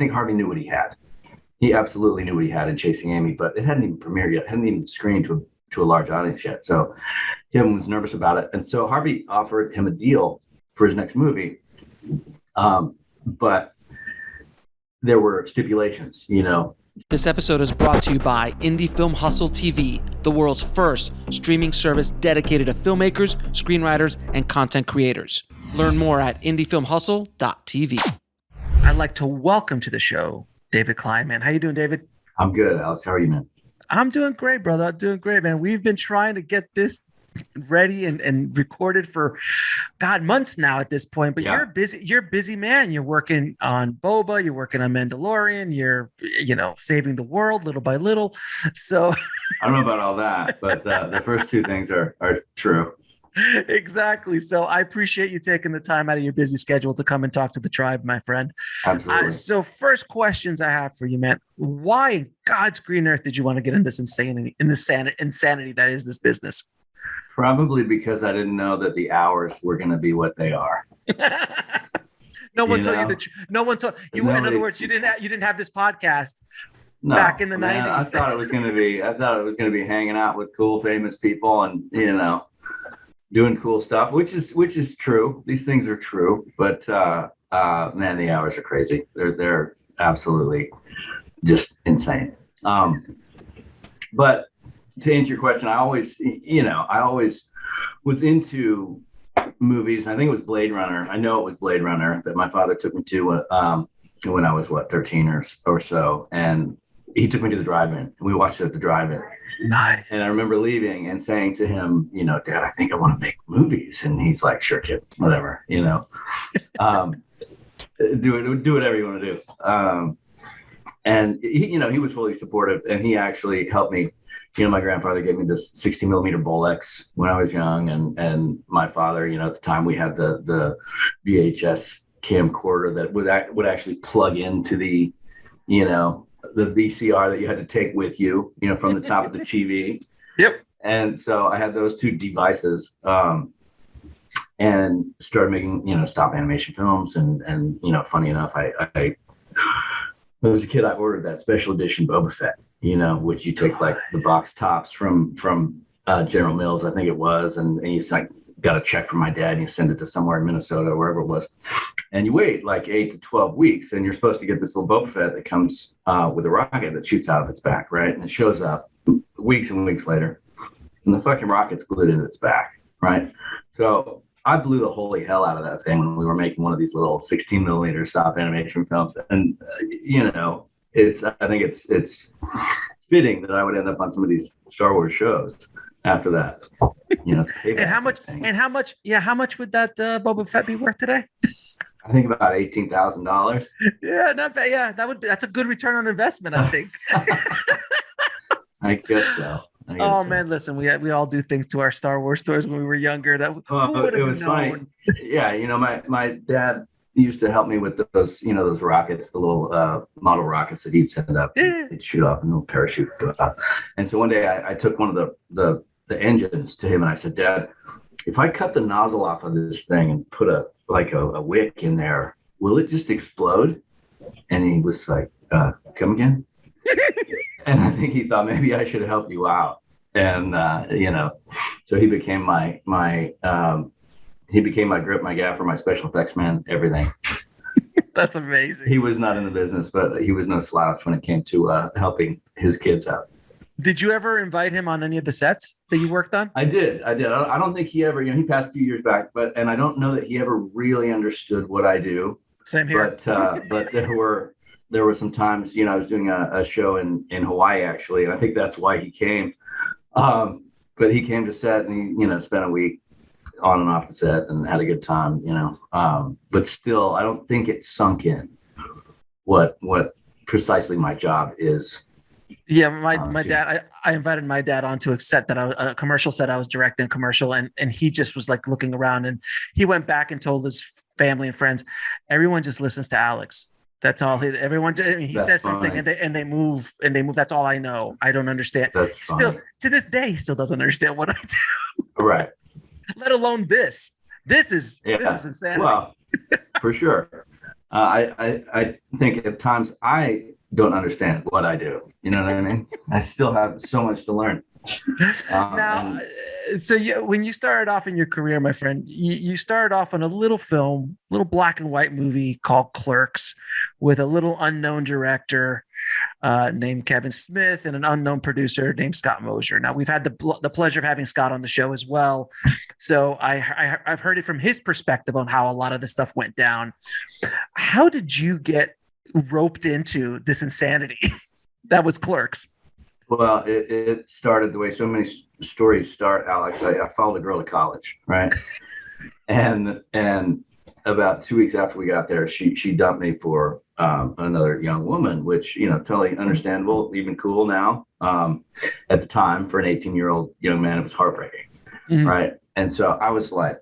think Harvey knew what he had. He absolutely knew what he had in Chasing Amy, but it hadn't even premiered yet, hadn't even screened to a large audience yet. So Kevin was nervous about it. And so Harvey offered him a deal for his next movie. But there were stipulations, you know. This episode is brought to you by Indie Film Hustle TV, the world's first streaming service dedicated to filmmakers, screenwriters, and content creators. Learn more at indiefilmhustle.tv. I'd like to welcome to the show David Klein, man. How you doing, David? I'm good, Alex. How are you, man? I'm doing great, brother. I'm doing great, man. We've been trying to get this ready and recorded for months now at this point, but you're a busy man. You're working on Boba, you're working on Mandalorian, you're saving the world little by little. So I don't know about all that, but the first two things are true. Exactly. So I appreciate you taking the time out of your busy schedule to come and talk to the tribe, my friend. Absolutely. So first questions I have for you, man. Why in God's green earth did you want to get in this insanity that is this business? Probably because I didn't know that the hours were going to be what they are. No one told you that. No one told you. In other words, you didn't have this podcast back in the 90s. I thought it was going to be hanging out with cool, famous people, and doing cool stuff, which is true. These things are true, but man, the hours are crazy. They're absolutely just insane. But to answer your question, I always was into movies. I think it was Blade Runner. I know it was Blade Runner that my father took me to when I was 13 or so, and he took me to the drive-in. We watched it at the drive-in. Nice. And I remember leaving and saying to him, Dad, I think I want to make movies. And he's like, sure, kid, whatever, do whatever you want to do. And he was fully supportive, and he actually helped me. My grandfather gave me this 60 millimeter Bolex when I was young, and my father, at the time we had the VHS camcorder that would actually plug into the VCR that you had to take with you, from the top of the TV. Yep. And so I had those two devices, and started making, stop animation films. And funny enough, I when I was a kid, I ordered that special edition Boba Fett, which you take like the box tops from General Mills, I think it was. And you got a check from my dad and you send it to somewhere in Minnesota or wherever it was. And you wait like 8 to 12 weeks, and you're supposed to get this little Boba Fett that comes with a rocket that shoots out of its back, right? And it shows up weeks and weeks later, and the fucking rocket's glued into its back, right? So I blew the holy hell out of that thing when we were making one of these little 16 millimeter stop animation films. And, I think it's fitting that I would end up on some of these Star Wars shows after that. And how much would that Boba Fett be worth today? I think about $18,000. Yeah, not bad. Yeah, that's a good return on investment, I think. I guess so. Man, listen, we all do things to our Star Wars stores when we were younger. Who would have known? Funny. Yeah, my dad used to help me with those, those rockets, the little model rockets that he'd send up. Yeah. They'd shoot off, and a little parachute go up. And so one day I took one of the engines to him, and I said, Dad, if I cut the nozzle off of this thing and put a wick in there, will it just explode? And he was like, come again? And I think he thought maybe I should help you out. And, so he became my grip, my gaffer, my special effects man, everything. That's amazing. He was not in the business, but he was no slouch when it came to helping his kids out. Did you ever invite him on any of the sets that you worked on? I did. I don't think he ever, he passed a few years back, and I don't know that he ever really understood what I do. Same here. But there were some times, I was doing a show in Hawaii, actually, and I think that's why he came. But he came to set, and he, spent a week on and off the set and had a good time, but still, I don't think it sunk in what precisely my job is. Yeah, my dad. I invited my dad onto a set a commercial set I was directing, a commercial, and he just was like looking around, and he went back and told his family and friends, everyone just listens to Alex. That's all. Everyone. He says something, and they move. That's all I know. I don't understand. That's still to this day, he still doesn't understand what I do. Right. Let alone this. This is insanity. Well, for sure. I think at times I don't understand what I do. You know what I mean? I still have so much to learn. Now, so when you started off in your career, my friend, you started off on a little film, little black and white movie called Clerks, with a little unknown director named Kevin Smith and an unknown producer named Scott Mosier. Now, we've had the pleasure of having Scott on the show as well, so I've heard it from his perspective on how a lot of this stuff went down. How did you get roped into this insanity that was Clerks? Well, it started the way so many stories start, Alex. I followed a girl to college, right? and about 2 weeks after we got there, she dumped me for another young woman, which, totally understandable, even cool now. At the time, for an 18-year-old young man, it was heartbreaking, right? And so I was like,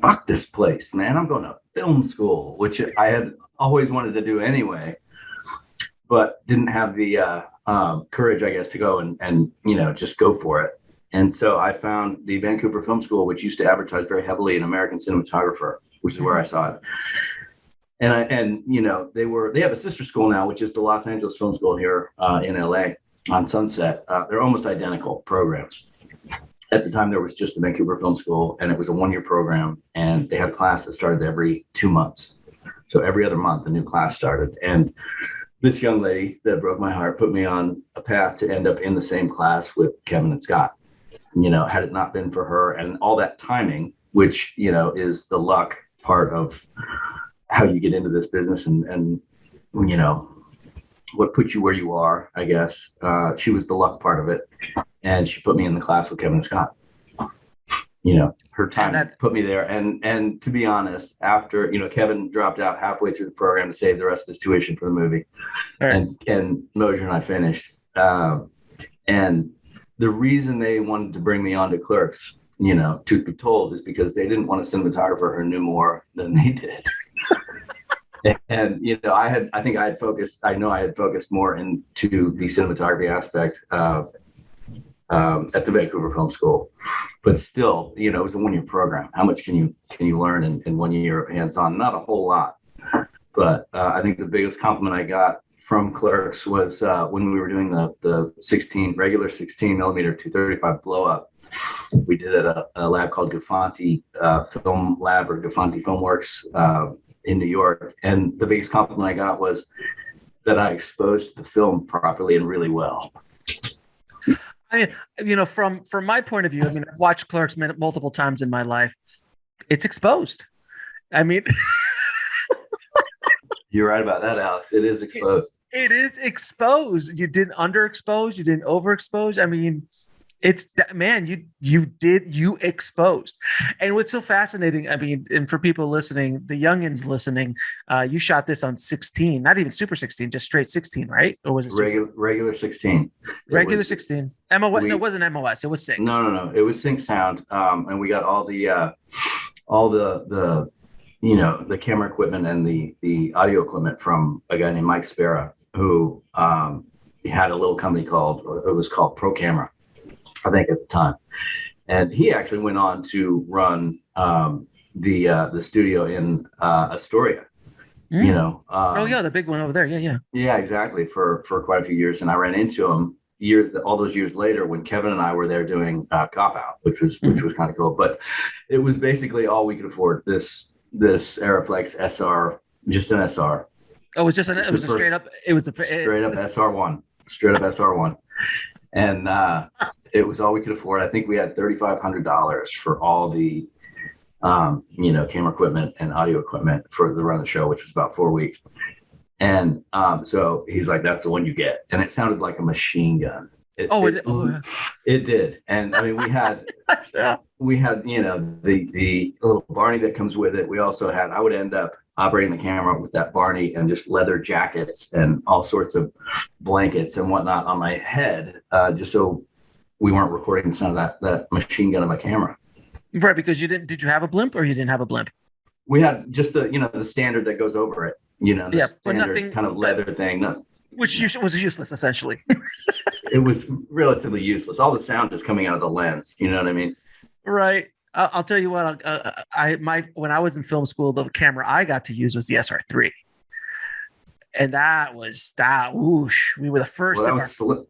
fuck this place, man. I'm going to film school, which I had always wanted to do anyway, but didn't have the courage, I guess, to go and just go for it. And so I found the Vancouver Film School, which used to advertise very heavily in American Cinematographer, which is where I saw it. And they have a sister school now, which is the Los Angeles Film School here in LA on Sunset. They're almost identical programs. At the time, there was just the Vancouver Film School, and it was a 1-year program, and they had a class that started every 2 months. So every other month, a new class started. And this young lady that broke my heart put me on a path to end up in the same class with Kevin and Scott. Had it not been for her and all that timing, which, is the luck part of how you get into this business and what put you where you are, I guess. She was the luck part of it. And she put me in the class with Kevin and Scott. Her time put me there. And to be honest, after, Kevin dropped out halfway through the program to save the rest of his tuition for the movie. Right. And Mosier and I finished. And the reason they wanted to bring me on to Clerks, truth be told, is because they didn't want a cinematographer who knew more than they did. And, I had focused more into the cinematography aspect at the Vancouver Film School, but still, it was a 1-year program. How much can you learn in 1 year of hands-on? Not a whole lot, but I think the biggest compliment I got from Clerks was when we were doing the regular 16 millimeter 235 blow up. We did it at a lab called Gafanti Film Lab or Gafanti Filmworks in New York, and the biggest compliment I got was that I exposed the film properly and really well. I mean, from my point of view, I've watched Clerks multiple times in my life. It's exposed. I mean, you're right about that, Alex. It is exposed. It is exposed. You didn't underexpose. You didn't overexpose. I mean, it's man, you exposed. And what's so fascinating, and for people listening, the youngins listening, you shot this on 16, not even Super 16, just straight 16, right? Or was it regular 16? Regular 16. MOS? No, it wasn't MOS. It was sync. No. It was sync sound, and we got all the the camera equipment and the audio equipment from a guy named Mike Spera, who had a little company called Pro Camera, I think, at the time. And he actually went on to run the studio in Astoria. The big one over there. Yeah, exactly, for quite a few years. And I ran into him all those years later when Kevin and I were there doing Cop Out, which was kind of cool. But it was basically all we could afford. This Aeroflex SR, just an SR. Oh, it was just straight up SR1, straight up SR1. And it was all we could afford. I think we had $3,500 for all the, camera equipment and audio equipment for the run of the show, which was about 4 weeks. And so he's like, "That's the one you get." And it sounded like a machine gun. It did. And I mean, we had the little Barney that comes with it. We also had, I would end up operating the camera with that Barney and just leather jackets and all sorts of blankets and whatnot on my head, just so we weren't recording the sound of that machine gun on my camera. Right, because did you have a blimp or you didn't have a blimp? We had just the standard that goes over it, but nothing kind of leather thing. Which was useless, essentially. It was relatively useless. All the sound is coming out of the lens. You know what I mean? Right. I'll tell you what. When I was in film school, the camera I got to use was the SR3. And that was that. Whoosh! We were the first. Well,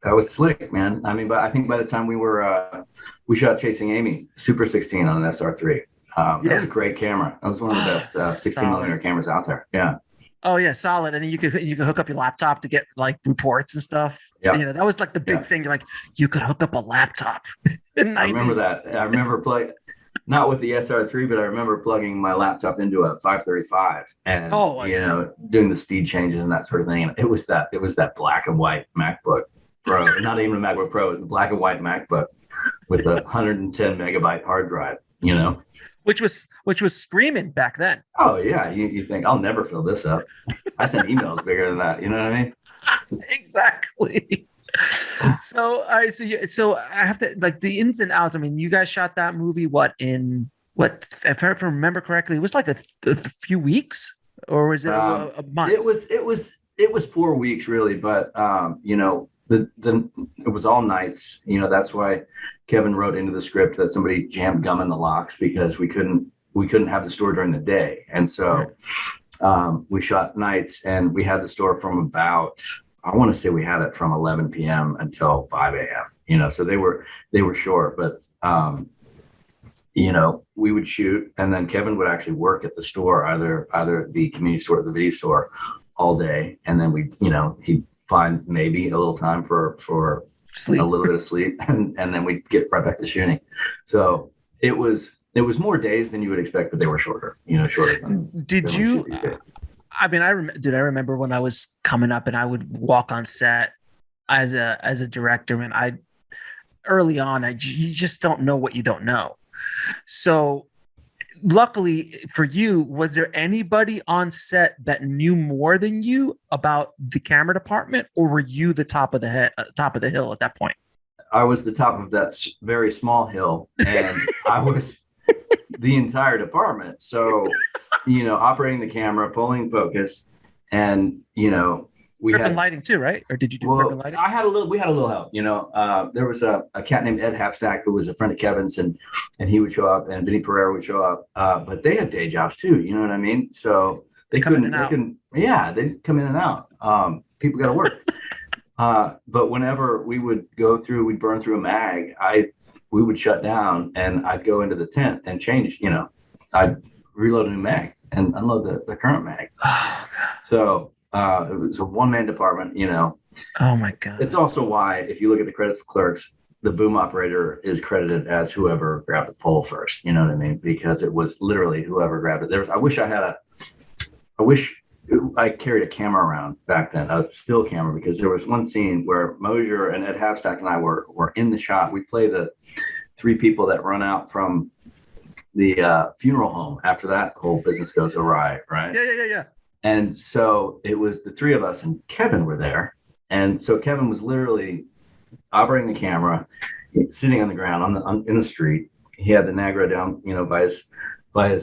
that was slick, man. I mean, but I think by the time we shot Chasing Amy Super 16 on an SR3. That was a great camera. That was one of the best 16 millimeter cameras out there. Yeah. Oh yeah, solid. And you could hook up your laptop to get like reports and stuff. Yeah. You know, that was like the big thing. Like you could hook up a laptop. I remember that. I remember not with the SR3, but I remember plugging my laptop into a 535 and doing the speed changes and that sort of thing. And it was that black and white MacBook Pro, not even a MacBook Pro. It was a black and white MacBook with a 110 megabyte hard drive. You know, which was screaming back then. Oh yeah, you think I'll never fill this up? I sent emails bigger than that. You know what I mean? Exactly. So all right, so I have to like the ins and outs. I mean, you guys shot that movie if I remember correctly, it was like a few weeks, or was it a month? It was 4 weeks really, but you know, it was all nights. You know, that's why Kevin wrote into the script that somebody jammed gum in the locks because we couldn't have the store during the day. And so we shot nights, and we had the store from about, I want to say we had it from 11 p.m. until 5 a.m. You know, so they were short, but you know, we would shoot, and then Kevin would actually work at the store, either the community store or the video store all day, and then he'd find maybe a little time for sleep. A little bit of sleep, and then we'd get right back to shooting. So it was more days than you would expect, but they were shorter. You know, shorter. I mean, I remember when I was coming up and I would walk on set as a director, man. Early on, you just don't know what you don't know. So luckily for you, was there anybody on set that knew more than you about the camera department, or were you the top of the hill at that point? I was the top of that very small hill, and I was the entire department. So, you know, operating the camera, pulling focus, and you know, we had lighting too, right? Or did you do lighting? We had a little help. You know, there was a cat named Ed Hapstack who was a friend of Kevin's, and he would show up, and Vinny Pereira would show up. But they had day jobs too. You know what I mean? So they'd come in and out. People got to work. But whenever we would we'd burn through a mag, we would shut down, and I'd go into the tent and change. You know, I'd reload a new mag and unload the current mag. Oh, God. So. It was a one-man department, you know. Oh my God. It's also why, if you look at the credits for Clerks, the boom operator is credited as whoever grabbed the pole first. You know what I mean? Because it was literally whoever grabbed it. I wish I carried a camera around back then, a still camera, because there was one scene where Mosier and Ed Hapstack and I were in the shot. We play the three people that run out from the funeral home after that whole business goes awry, right? Yeah. And so it was the three of us, and Kevin were there. And so Kevin was literally operating the camera, sitting on the ground in the street. He had the Niagara down, you know, by his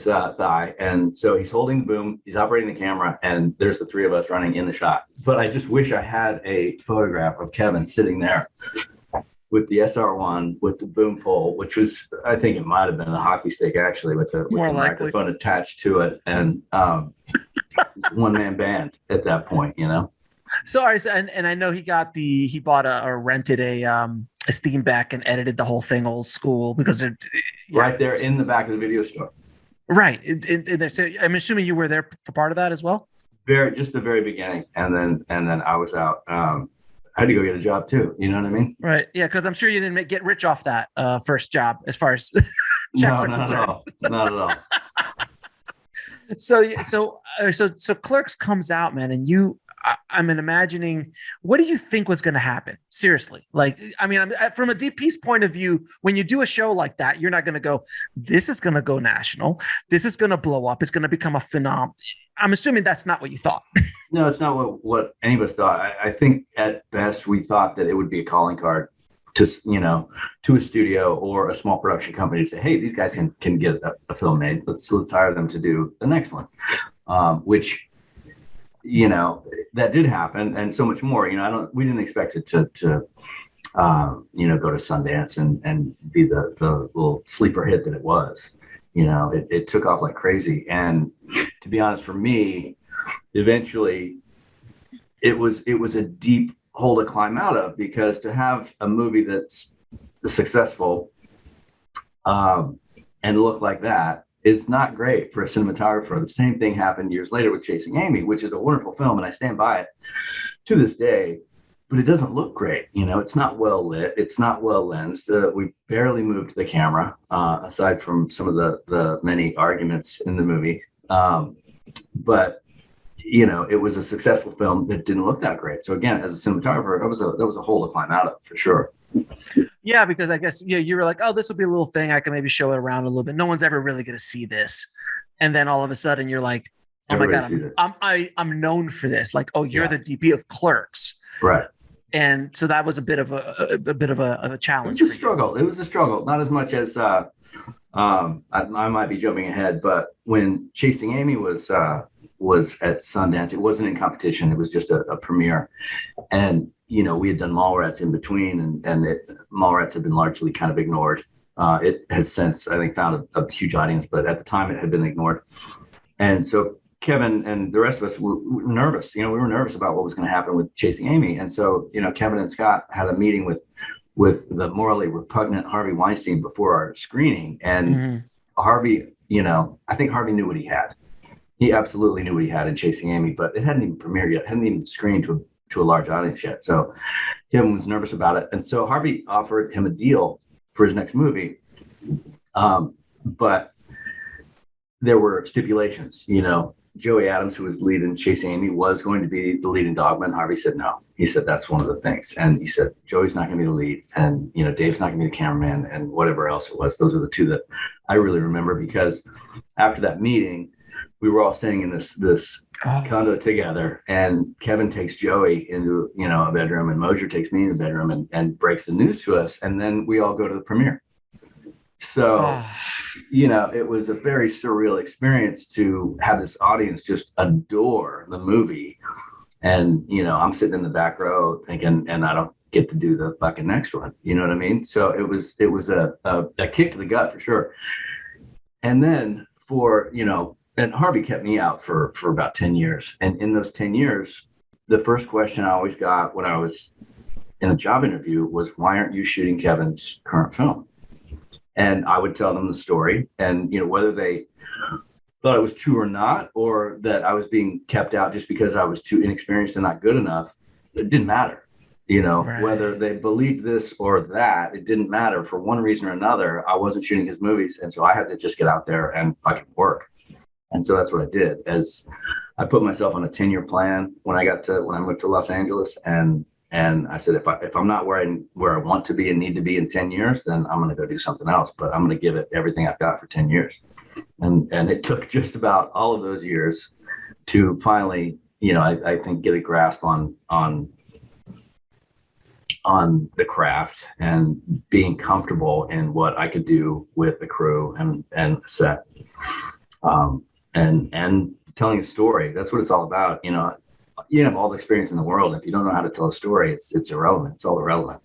thigh. And so he's holding the boom, he's operating the camera, and there's the three of us running in the shot. But I just wish I had a photograph of Kevin sitting there with the SR1, with the boom pole, which was, I think it might have been a hockey stick actually, with the microphone attached to it. And one-man band at that point, you know. So, and I know he bought or rented a Steamback and edited the whole thing old school because right there in the back of the video store. Right. So I'm assuming you were there for part of that as well. Just the very beginning, and then I was out. I had to go get a job too. You know what I mean? Right. Yeah, because I'm sure you didn't get rich off that first job, as far as checks are concerned. Not at all. So Clerks comes out, man, and I'm imagining, what do you think was going to happen? Seriously. Like, I mean, from a DP's point of view, when you do a show like that, you're not going to go, this is going to go national. This is going to blow up. It's going to become a phenomenon. I'm assuming that's not what you thought. No, it's not what any of us thought. I think at best we thought that it would be a calling card to a studio or a small production company to say, hey, these guys can get a film made. Let's hire them to do the next one, which, you know, that did happen, and so much more. You know, we didn't expect it to go to Sundance and be the little sleeper hit that it was. You know, it took off like crazy. And to be honest, for me, eventually it was a deep hole to climb out of, because to have a movie that's successful and look like that is not great for a cinematographer. The same thing happened years later with Chasing Amy, which is a wonderful film, and I stand by it to this day. But it doesn't look great. It's not well lit. It's not well lensed. We barely moved the camera, aside from some of the many arguments in the movie. But it was a successful film that didn't look that great. So again, as a cinematographer, that was a hole to climb out of, for sure. Yeah, because I guess you were like, oh, this will be a little thing. I can maybe show it around a little bit. No one's ever really going to see this. And then all of a sudden you're like, oh my God, I'm known for this. Like, oh, you're the DP of Clerks. Right. And so that was a bit of a challenge. It was a struggle. It was a struggle. Not as much as I might be jumping ahead, but when Chasing Amy was at Sundance, it wasn't in competition. It was just a premiere. And, we had done Mallrats in between, and Mallrats had been largely kind of ignored. It has since, I think, found a huge audience, but at the time it had been ignored. And so Kevin and the rest of us were nervous. We were nervous about what was going to happen with Chasing Amy. And so, Kevin and Scott had a meeting with the morally repugnant Harvey Weinstein before our screening. And Harvey, I think Harvey knew what he had. He absolutely knew what he had in Chasing Amy, but it hadn't even premiered yet, hadn't even screened to a large audience yet. So Kevin was nervous about it. And so Harvey offered him a deal for his next movie. But there were stipulations. Joey Adams, who was the lead in Chasing Amy, was going to be the lead in Dogma, and Harvey said no. He said that's one of the things. And he said, Joey's not going to be the lead, and Dave's not going to be the cameraman, and whatever else it was. Those are the two that I really remember, because after that meeting, we were all staying in this condo together, and Kevin takes Joey into a bedroom, and Mosier takes me in the bedroom and breaks the news to us, and then we all go to the premiere. So, it was a very surreal experience to have this audience just adore the movie. And, I'm sitting in the back row thinking, and I don't get to do the fucking next one. You know what I mean? So it was a kick to the gut, for sure. And then and Harvey kept me out for about 10 years. And in those 10 years, the first question I always got when I was in a job interview was, why aren't you shooting Kevin's current film? And I would tell them the story, and whether they thought it was true or not, or that I was being kept out just because I was too inexperienced and not good enough, it didn't matter. Right. Whether they believed this or that, it didn't matter. For one reason or another, I wasn't shooting his movies, and so I had to just get out there and fucking work. And so that's what I did. As I put myself on a 10-year plan when I moved to Los Angeles, and I said, if I'm not where I want to be and need to be in 10 years, then I'm going to go do something else. But I'm going to give it everything I've got for 10 years. And it took just about all of those years to finally, I think, get a grasp on the craft and being comfortable in what I could do with the crew and the set, and telling a story. That's what it's all about. You have all the experience in the world. If you don't know how to tell a story, it's irrelevant. It's all irrelevant.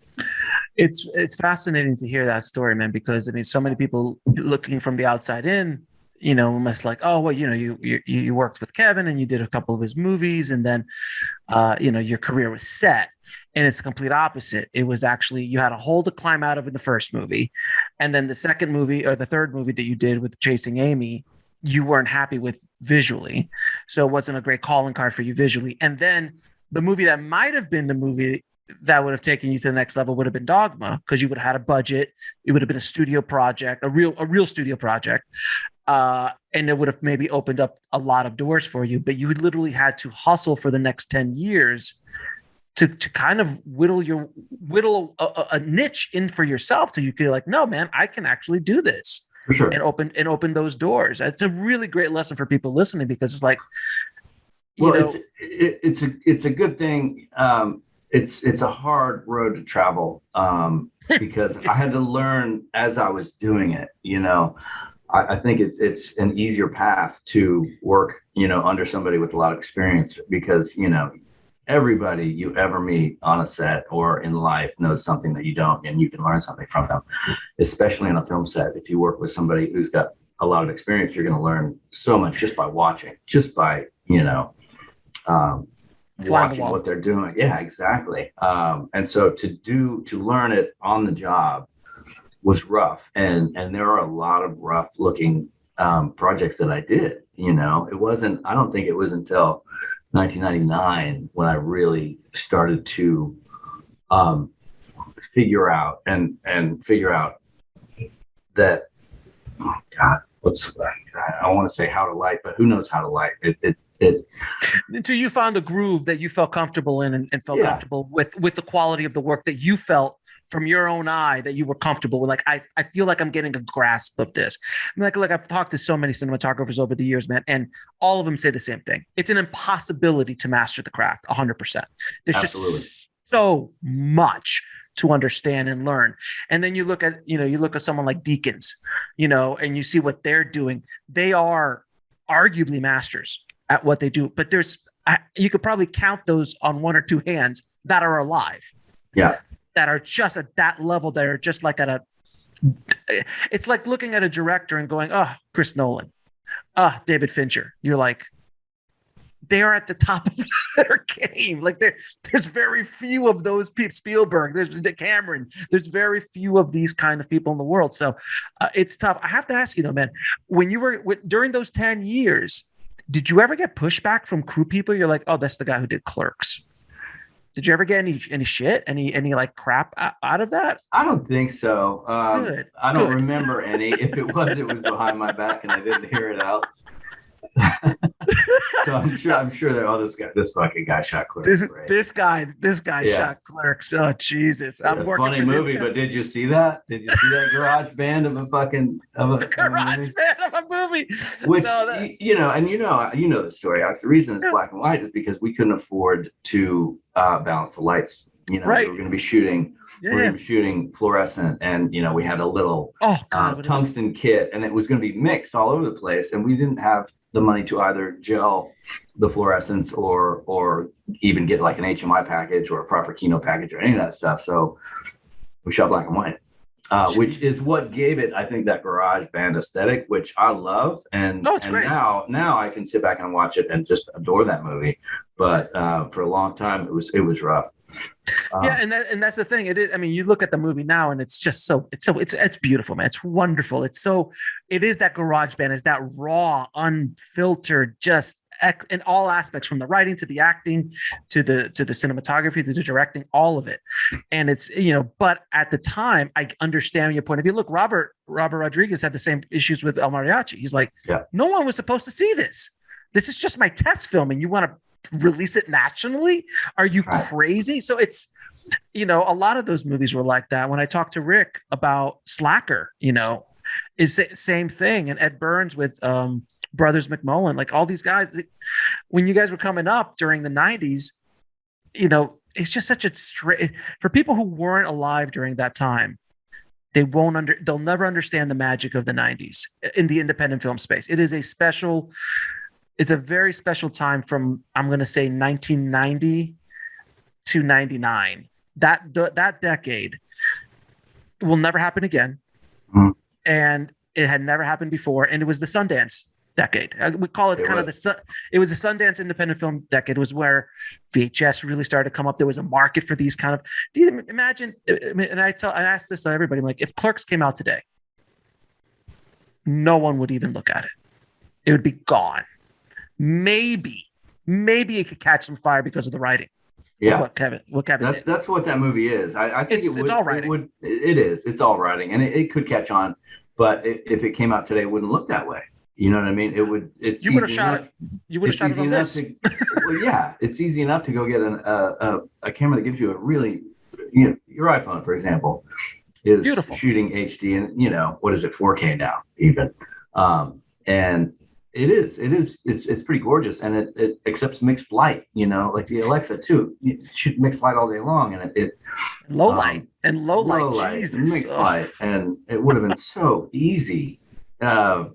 It's fascinating to hear that story, man, because so many people looking from the outside in, must like, oh, well, you worked with Kevin and you did a couple of his movies, and then your career was set. And it's the complete opposite. It was actually, you had a hole to climb out of in the first movie, and then the second movie, or the third movie that you did with Chasing Amy, you weren't happy with visually. So it wasn't a great calling card for you visually. And then the movie that might have been the movie that would have taken you to the next level would have been Dogma, because you would have had a budget. It would have been a studio project, a real studio project. And it would have maybe opened up a lot of doors for you, but you literally had to hustle for the next 10 years to kind of whittle a niche in for yourself. So you could like, no, man, I can actually do this. For sure. And open those doors. It's a really great lesson for people listening, because it's like, it's a good thing. It's a hard road to travel, because I had to learn as I was doing it. I think it's an easier path to work, under somebody with a lot of experience, because everybody you ever meet on a set or in life knows something that you don't, and you can learn something from them, especially on a film set. If you work with somebody who's got a lot of experience, you're going to learn so much just by watching, just by, watching what they're doing. Yeah, exactly. And so to learn it on the job was rough. And there are a lot of rough looking projects that I did. You know, I don't think it was until 1999 when I really started to figure out that, oh God, I want to say how to light, but who knows how to light it. Until you found a groove that you felt comfortable in and felt comfortable with the quality of the work that you felt from your own eye that you were comfortable with. Like, I feel like I'm getting a grasp of this. I mean, like I've talked to so many cinematographers over the years, man, and all of them say the same thing. It's an impossibility to master the craft 100%. There's just so much to understand and learn. And then you look at someone like Deakins, and you see what they're doing. They are arguably masters at what they do, but you could probably count those on one or two hands that are alive. Yeah. That are just at that level. That are just like it's like looking at a director and going, oh, Chris Nolan, David Fincher. You're like, they are at the top of their game. Like there's very few of those people. Spielberg, there's Cameron. There's very few of these kind of people in the world. So it's tough. I have to ask you though, man, when you were during those 10 years, did you ever get pushback from crew people? You're like, oh, that's the guy who did Clerks. Did you ever get any shit, any like crap out of that? I don't think so. Good. I don't remember any. If it was behind my back and I didn't hear it out. So I'm sure that this fucking guy shot Clerks. This guy shot Clerks. Oh Jesus! I'm working funny movie, but did you see that? Did you see that garage band of a fucking garage band of a movie? Which you know the story. The reason it's black and white is because we couldn't afford to balance the lights. We were going to be shooting. We were going to be shooting fluorescent, and we had a little tungsten kit, and it was going to be mixed all over the place, and we didn't have the money to either gel the fluorescence or even get like an HMI package or a proper Kino package or any of that stuff. So we shot black and white, which is what gave it, I think, that garage band aesthetic, which I love. And great. Now I can sit back and watch it and just adore that movie. But for a long time, it was rough. And that's the thing. It is. I mean, you look at the movie now, and it's just it's beautiful, man. It's wonderful. It is that garage band. It's that raw, unfiltered, just in all aspects, from the writing to the acting to the cinematography to the directing, all of it. And it's but at the time, I understand your point of view. Look, Robert Rodriguez had the same issues with El Mariachi. He's like, no one was supposed to see this. This is just my test film, and you want to release it nationally? Are you crazy? So it's, a lot of those movies were like that. When I talked to Rick about Slacker, is the same thing. And Ed Burns with Brothers McMullen, like all these guys, when you guys were coming up during the 90s, it's just such a for people who weren't alive during that time, they'll never understand the magic of the 90s in the independent film space. It's a very special time from, I'm going to say, 1990 to 99. That decade will never happen again. Mm-hmm. And it had never happened before. And it was the Sundance decade. We call it it was a Sundance independent film decade. It was where VHS really started to come up. There was a market for these kind of, do you imagine? And I ask this to everybody, I'm like, if Clerks came out today, no one would even look at it. It would be gone. Maybe it could catch some fire because of the writing. Yeah, what Kevin that's what that movie is. I think it's all writing. It is. It's all writing, and it could catch on. But if it came out today, it wouldn't look that way. You know what I mean? It would. You would have shot it. You would have shot it on this. It's easy enough to go get a camera that gives you a really, your iPhone, for example, is beautiful shooting HD, and what is it, 4K now even, and. It's pretty gorgeous, and it accepts mixed light, like the Alexa too. You shoot mixed light all day long, and it low light, Jesus. Mixed light, and it would have been so easy. You know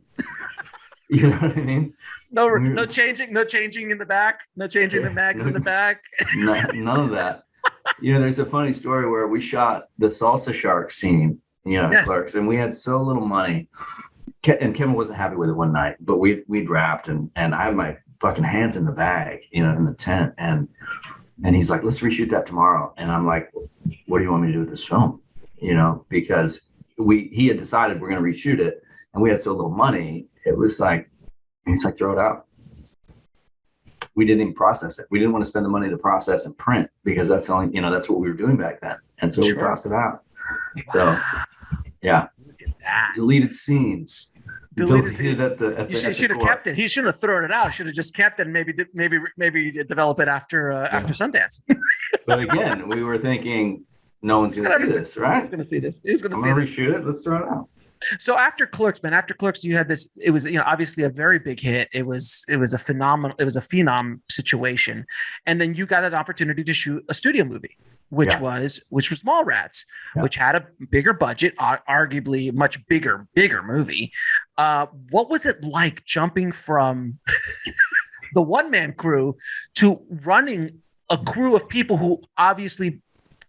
what I mean? No changing in the back, no changing the mags in the back. None of that. There's a funny story where we shot the salsa shark scene, Clerks, and we had so little money. And Kevin wasn't happy with it one night, but we'd wrapped, and I had my fucking hands in the bag, in the tent. And he's like, let's reshoot that tomorrow. And I'm like, what do you want me to do with this film? Because he had decided we're going to reshoot it, and we had so little money. It was like, he's like, throw it out. We didn't even process it. We didn't want to spend the money to process and print, because that's the only, that's what we were doing back then. And so we tossed it out. So yeah, deleted scenes. Deleted you should have kept it. He shouldn't have thrown it out. Should have just kept it and maybe develop it after Sundance. But again, we were thinking, no one's going to see this, right? Who's going to see this? Who's going to see this? Reshoot it. Let's throw it out. So after Clerks, you had this. It was, obviously a very big hit. It was a phenomenal. It was a phenom situation, and then you got an opportunity to shoot a studio movie, which was Mallrats, which had a bigger budget, arguably much bigger movie. What was it like jumping from the one-man crew to running a crew of people who obviously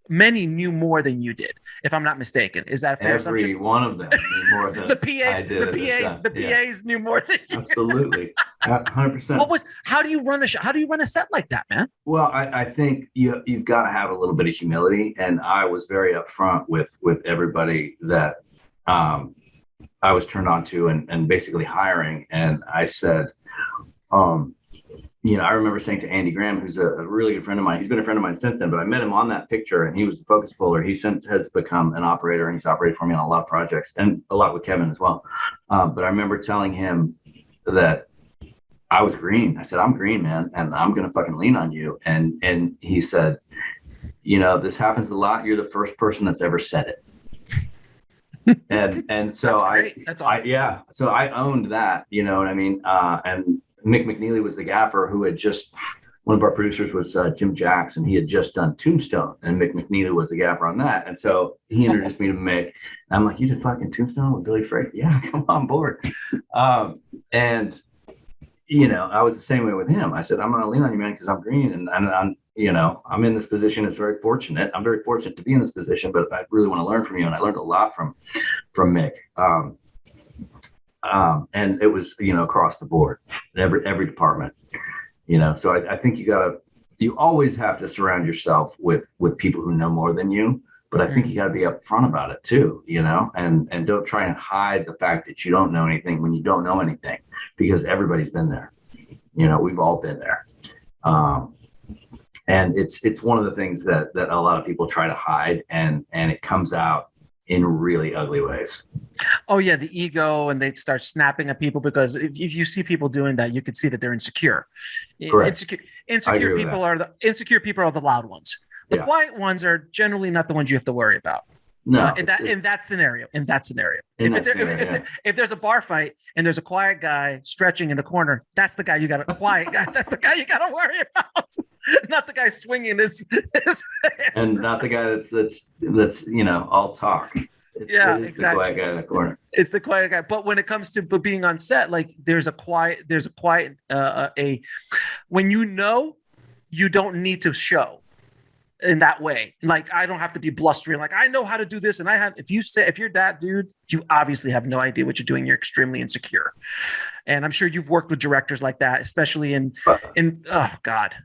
many knew more than you did, if I'm not mistaken? Is that a fair assumption? Every one of them knew more than the PAs knew more than you. Absolutely, 100%. How do you run a set like that, man? Well, I think you've got to have a little bit of humility, and I was very upfront with everybody that I was turned on to and basically hiring, and I said, I remember saying to Andy Graham, who's a really good friend of mine. He's been a friend of mine since then, but I met him on that picture, and he was the focus puller. He since has become an operator, and he's operated for me on a lot of projects, and a lot with Kevin as well. But I remember telling him that I was green. I said, I'm green, man, and I'm going to fucking lean on you. And he said, this happens a lot. You're the first person that's ever said it. and so That's awesome. So I owned that, you know what I mean? And Mick McNeely was the gaffer who had just, one of our producers was Jim Jackson. He had just done Tombstone, and Mick McNeely was the gaffer on that. And so he introduced me to Mick. And I'm like, you did fucking Tombstone with Billy Frake? Yeah, come on board. And, I was the same way with him. I said, I'm going to lean on you, man, because I'm green. And I'm in this position. It's very fortunate. I'm very fortunate to be in this position, but I really want to learn from you. And I learned a lot from Mick. And it was, across the board, every department, so I think you always have to surround yourself with people who know more than you, but I think you got to be upfront about it too, and don't try and hide the fact that you don't know anything when you don't know anything, because everybody's been there, we've all been there. And it's one of the things that a lot of people try to hide, and it comes out in really ugly ways. Oh yeah, the ego, and they'd start snapping at people, because if you see people doing that, you could see that they're insecure. Correct. Insecure people are the loud ones. The quiet ones are generally not the ones you have to worry about. No, in that scenario. If there's a bar fight and there's a quiet guy stretching in the corner, that's the guy you got to quiet guy. That's the guy you got to worry about, not the guy swinging his and not the guy that's all talk. It's exactly. The quiet guy in the corner. It's the quiet guy. But when it comes to being on set, like there's a quiet when you don't need to show in that way. Like, I don't have to be blustering. Like, I know how to do this. And if you're that dude, you obviously have no idea what you're doing. You're extremely insecure. And I'm sure you've worked with directors like that, especially in oh God.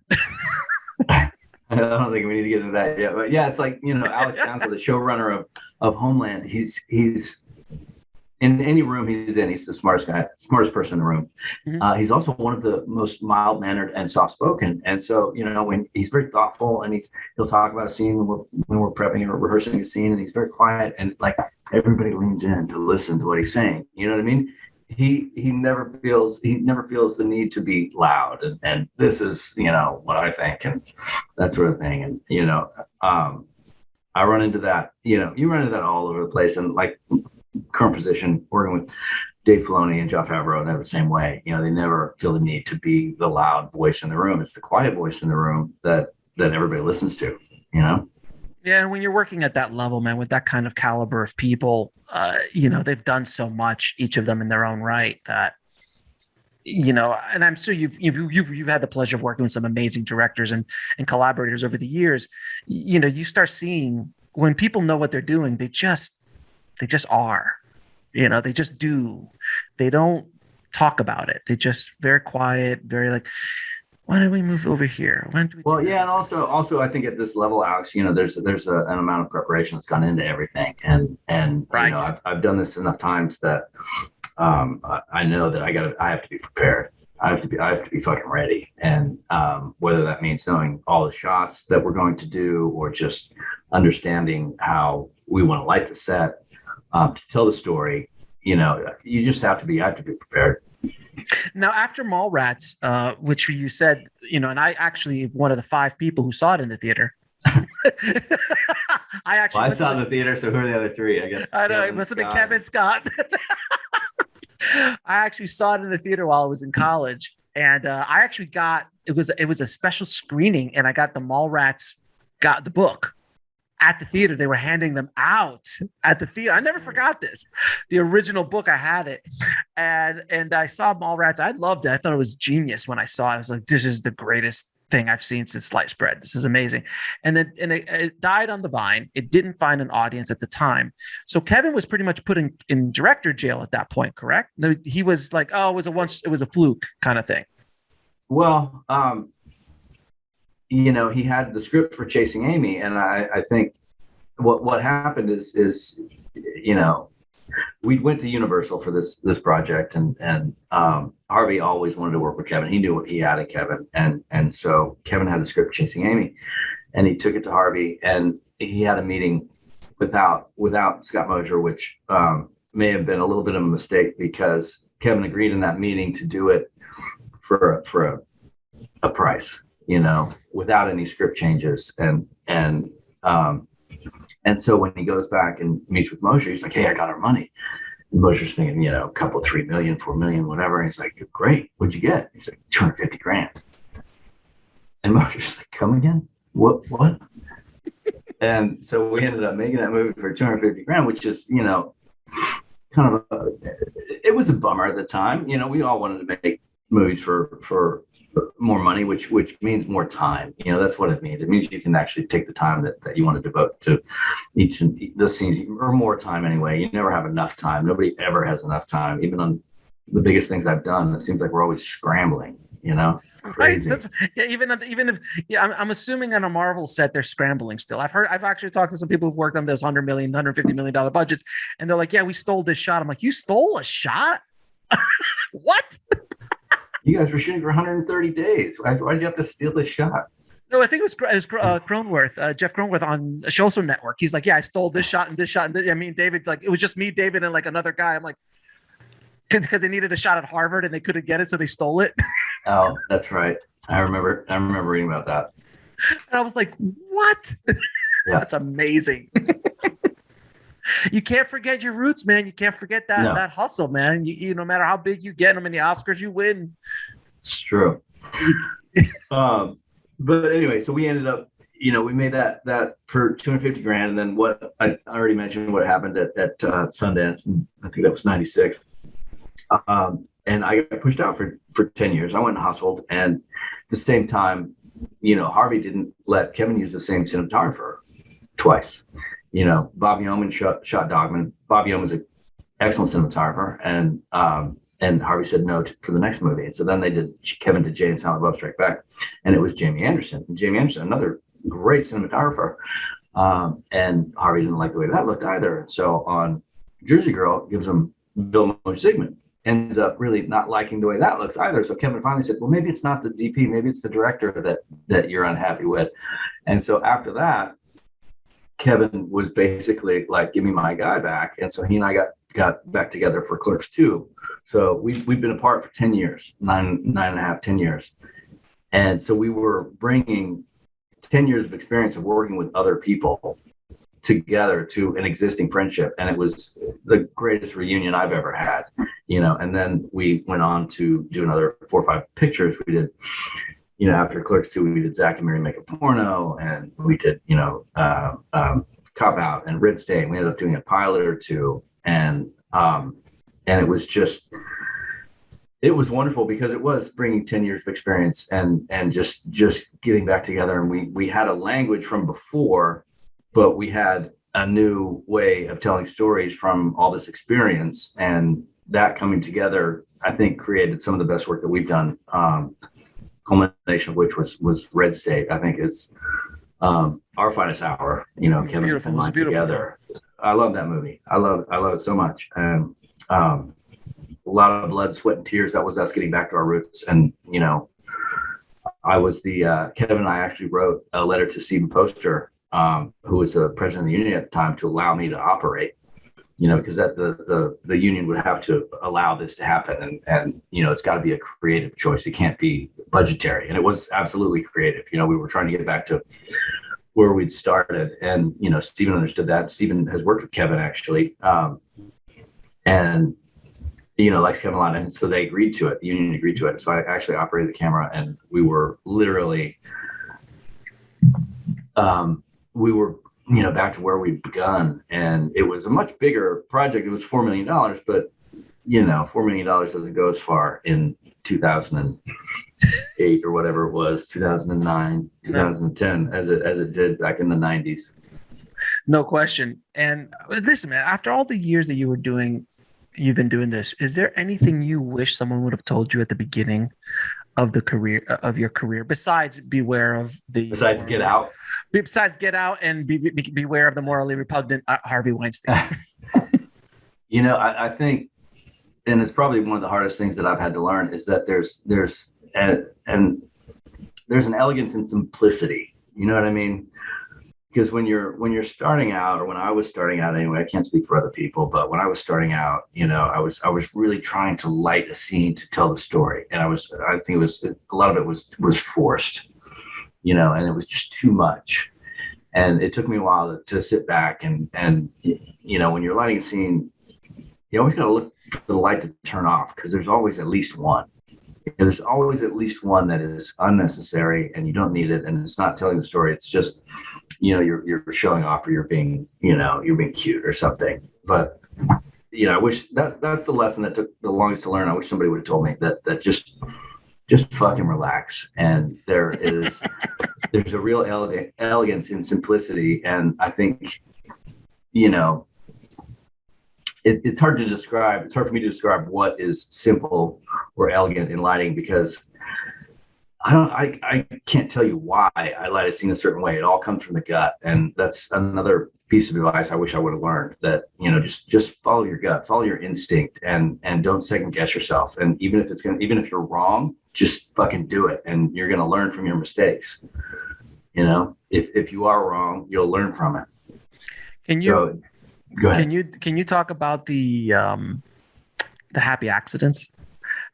I don't think we need to get into that yet, but yeah, it's like, Alex Council, the showrunner of Homeland, he's in any room he's in, he's the smartest person in the room. Mm-hmm. He's also one of the most mild-mannered and soft-spoken. And so, when he's very thoughtful, and he'll talk about a scene when we're prepping or rehearsing a scene, and he's very quiet, and like everybody leans in to listen to what he's saying. You know what I mean? He never feels the need to be loud and this is, what I think, and that sort of thing. And, I run into that, you run into that all over the place. And like current position, working with Dave Filoni and Jon Favreau, they're the same way. They never feel the need to be the loud voice in the room. It's the quiet voice in the room that everybody listens to, Yeah, and when you're working at that level, man, with that kind of caliber of people, they've done so much, each of them in their own right, that, and I'm sure you've had the pleasure of working with some amazing directors and collaborators over the years. You start seeing when people know what they're doing, they just are, they just do. They don't talk about it. They just very quiet, very like, why don't we move over here? Why don't we Well, yeah, and also, I think at this level, Alex, there's an amount of preparation that's gone into everything, and right. I've done this enough times that I know that I have to be prepared. I have to be fucking ready, and whether that means knowing all the shots that we're going to do, or just understanding how we want to light the set to tell the story. You just have to be. I have to be prepared. Now, after Mallrats, which you said, and I actually one of the 5 people who saw it in the theater. I saw it in the theater. So who are the other 3? I guess I know it must have been Kevin Scott. I actually saw it in the theater while I was in college, and I actually got it was a special screening, and I got the Mallrats got the book at the theater. They were handing them out at the theater. I never forgot this. The original book, I had it, and I saw Mallrats. I loved it. I thought it was genius when I saw it. I was like, this is the greatest thing I've seen since sliced bread. This is amazing. And then it died on the vine. It didn't find an audience at the time. So Kevin was pretty much put in director jail at that point, correct? No, he was like, oh, it was a fluke kind of thing. Well, he had the script for Chasing Amy, and I think what happened is we went to Universal for this project, and Harvey always wanted to work with Kevin. He knew what he had in Kevin, and so Kevin had the script Chasing Amy, and he took it to Harvey, and he had a meeting without Scott Mosier, which may have been a little bit of a mistake, because Kevin agreed in that meeting to do it for a price, without any script changes, and so when he goes back and meets with Mosher, he's like, hey, I got our money. And Mosher's thinking, a couple, 3 million, 4 million, whatever. And he's like, great. What'd you get? He's like, 250 grand. And Mosher's like, come again? What? And so we ended up making that movie for 250 grand, which is, kind of it was a bummer at the time. We all wanted to make movies for more money, which means more time. That's what it means. It means you can actually take the time that you want to devote to each of the scenes, or more time anyway. You never have enough time. Nobody ever has enough time. Even on the biggest things I've done, it seems like we're always scrambling. It's crazy. Right. Even if I'm assuming on a Marvel set they're scrambling still. I've actually talked to some people who've worked on those $100 million, $150 million budgets, and they're like, yeah, we stole this shot. I'm like, you stole a shot? What? You guys were shooting for 130 days. Why did you have to steal this shot? No, I think it was Cronenworth, Jeff Cronenworth on a Showtime network. He's like, yeah, I stole this shot and this shot. And I mean, David, like, it was just me, David, and like another guy. I'm like, because they needed a shot at Harvard and they couldn't get it, so they stole it. Oh, that's right. I remember reading about that. And I was like, what? Yeah. That's amazing. You can't forget your roots, man. You can't forget that hustle, man. You no matter how big you get, how many Oscars you win. It's true. But anyway, so we ended up, we made that for 250 grand. And then what I already mentioned, what happened at Sundance, and I think that was 96. And I got pushed out for 10 years. I went and hustled. And at the same time, Harvey didn't let Kevin use the same cinematographer twice. Bob Yeoman shot Dogman. Bob Yeoman's an excellent cinematographer, and Harvey said no for the next movie. And so then Kevin did Jay and Silent Bob Strike Back, and it was Jamie Anderson. And Jamie Anderson, another great cinematographer, and Harvey didn't like the way that looked either. And so on Jersey Girl, gives him Bill Mosher-Sigmund. Ends up really not liking the way that looks either. So Kevin finally said, well, maybe it's not the DP, maybe it's the director that you're unhappy with. And so after that, Kevin was basically like, give me my guy back. And so he and I got back together for Clerks II. So we've been apart for 10 years, nine and a half, 10 years. And so we were bringing 10 years of experience of working with other people together to an existing friendship. And it was the greatest reunion I've ever had, and then we went on to do another 4 or 5 pictures. We did, after Clerks II, we did Zack and Miri Make, Porno, and we did, Cop Out and Red Stain. We ended up doing a pilot or two, and it was it was wonderful because it was bringing 10 years of experience and just getting back together. And we had a language from before, but we had a new way of telling stories from all this experience, and that coming together, I think created some of the best work that we've done. Culmination of which was Red State. I think it's our finest hour. You know, Kevin Beautiful. and I together. Film. I love that movie. I love it so much. And a lot of blood, sweat, and tears. That was us getting back to our roots. And you know, I was Kevin and I actually wrote a letter to Stephen Poster, who was the president of the union at the time, to allow me to operate. You know, because that the union would have to allow this to happen, and you know, it's got to be a creative choice. It can't be budgetary, and it was absolutely creative. You know, we were trying to get back to where we'd started, and you know, Stephen understood that. Stephen has worked with Kevin actually, and you know, likes Kevin a lot, and so they agreed to it. The union agreed to it. So I actually operated the camera, and we were literally, you know, back to where we'd begun. And it was a much bigger project. It was $4 million, but you know, $4 million doesn't go as far in 2008 or whatever it was, 2009, 2010, as it did back in the 90s. No question. And listen, man, after all the years that you've been doing this, is there anything you wish someone would have told you at the beginning of your career, besides beware of besides Get Out? Besides Get Out and beware of the morally repugnant Harvey Weinstein. You know, I think, and it's probably one of the hardest things that I've had to learn, is that there's an elegance in simplicity. You know what I mean? Because when you're starting out, or when I was starting out anyway, I can't speak for other people, but when I was starting out, you know, I was really trying to light a scene to tell the story, and I think it was a lot of it was forced, you know, and it was just too much, and it took me a while to sit back and you know, when you're lighting a scene, you always got to look for the light to turn off, because there's always at least one. There's always at least one that is unnecessary and you don't need it, and it's not telling the story. It's just, you know, you're showing off, or you're being cute or something. But you know, I wish that's the lesson that took the longest to learn. I wish somebody would have told me that just fucking relax. And there's a real elegance in simplicity, and I think, you know, it's hard to describe. It's hard for me to describe what is simple or elegant in lighting, because I can't tell you why I light a scene a certain way. It all comes from the gut. And that's another piece of advice I wish I would have learned, that, you know, just follow your gut, follow your instinct, and don't second guess yourself. And even if you're wrong, just fucking do it. And you're going to learn from your mistakes. You know, if you are wrong, you'll learn from it. Go ahead. Can you talk about the happy accidents?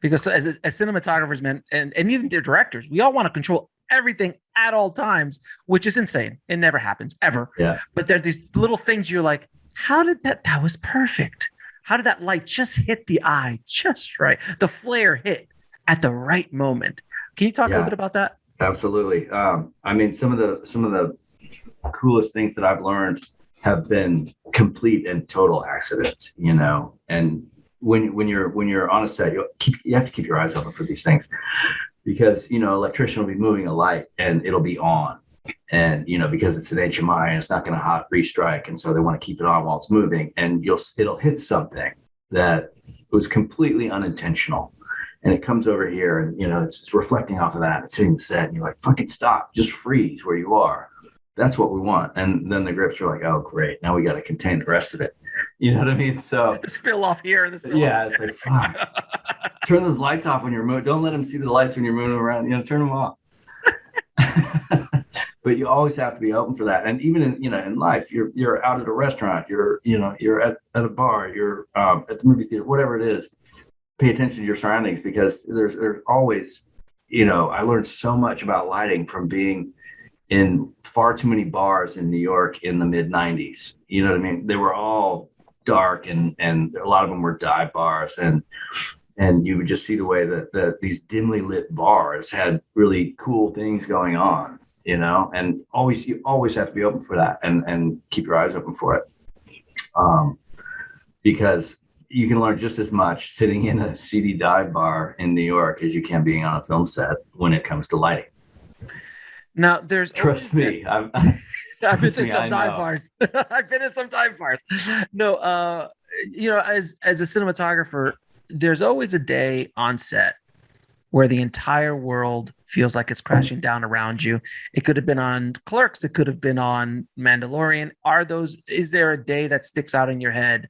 Because as cinematographers, man, and even their directors, we all want to control everything at all times, which is insane. It never happens, ever. Yeah. But there are these little things you're like, how did that was perfect. How did that light just hit the eye just right? The flare hit at the right moment. Can you talk a little bit about that? Absolutely. I mean, some of the coolest things that I've learned have been complete and total accidents, you know. And when you're on a set, you have to keep your eyes open for these things, because, you know, electrician will be moving a light and it'll be on, and, you know, because it's an HMI and it's not going to hot restrike, and so they want to keep it on while it's moving, and it'll hit something that was completely unintentional, and it comes over here, and, you know, it's reflecting off of that, it's hitting the set, and you're like, fucking stop, just freeze where you are. That's what we want. And then the grips are like, oh, great, now we got to contain the rest of it. You know what I mean? So the spill off here. It's like, fuck. Turn those lights off when you're moving. Don't let them see the lights when you're moving around. You know, turn them off. But you always have to be open for that. And even in life, you're out at a restaurant, you're at a bar, you're at the movie theater, whatever it is. Pay attention to your surroundings, because there's always, you know, I learned so much about lighting from being in far too many bars in New York in the mid 90s. You know what I mean? They were all dark, and a lot of them were dive bars, and you would just see the way that these dimly lit bars had really cool things going on, you know, and you always have to be open for that, and keep your eyes open for it. Because you can learn just as much sitting in a seedy dive bar in New York as you can being on a film set when it comes to lighting. Now, trust me, I've been in some dive bars. I've been in some dive bars. No, you know, as a cinematographer, there's always a day on set where the entire world feels like it's crashing down around you. It could have been on Clerks. It could have been on Mandalorian. Is there a day that sticks out in your head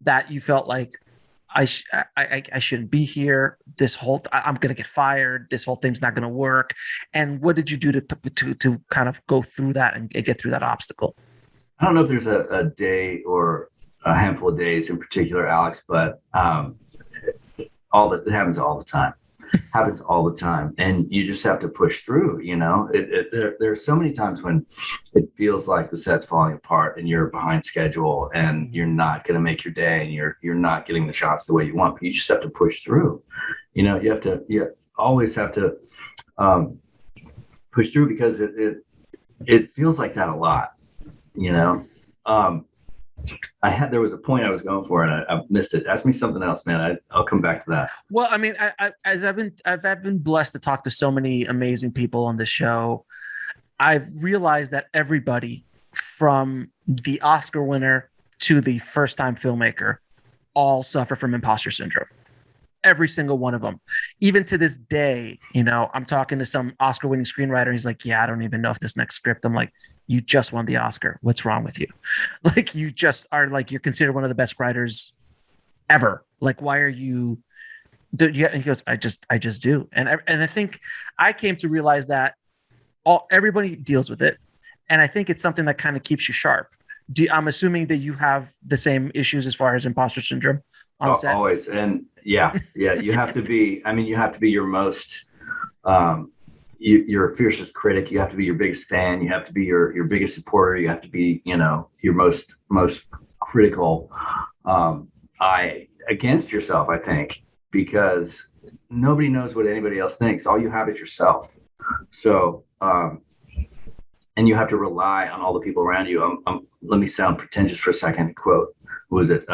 that you felt like I shouldn't be here? I'm going to get fired. This whole thing's not going to work. And what did you do to kind of go through that and get through that obstacle? I don't know if there's a day or a handful of days in particular, Alex, but it happens all the time. Happens all the time, and you just have to push through. There are so many times when it feels like the set's falling apart and you're behind schedule and you're not going to make your day and you're not getting the shots the way you want, but you just have to push through. You always have to push through, because it feels like that a lot. There was a point I was going for and I missed it. Ask me something else, man. I'll come back to that. Well, I mean, I've been blessed to talk to so many amazing people on the show. I've realized that everybody, from the Oscar winner to the first time filmmaker, all suffer from imposter syndrome. Every single one of them. Even to this day, I'm talking to some Oscar winning screenwriter. He's like, yeah, I don't even know if this next script. I'm like, you just won the Oscar. What's wrong with you? Like, you just are like, you're considered one of the best writers ever. Like, why are you? Yeah. And he goes, I just do. And I think I came to realize that everybody deals with it. And I think it's something that kind of keeps you sharp. I'm assuming that you have the same issues as far as imposter syndrome on set. Always. And yeah, you have to be, you have to be your most, your fiercest critic. You have to be your biggest fan. You have to be your biggest supporter. You have to be, your most critical eye against yourself, I think, because nobody knows what anybody else thinks. All you have is yourself. So, and you have to rely on all the people around you. Let me sound pretentious for a second. Quote, who was it?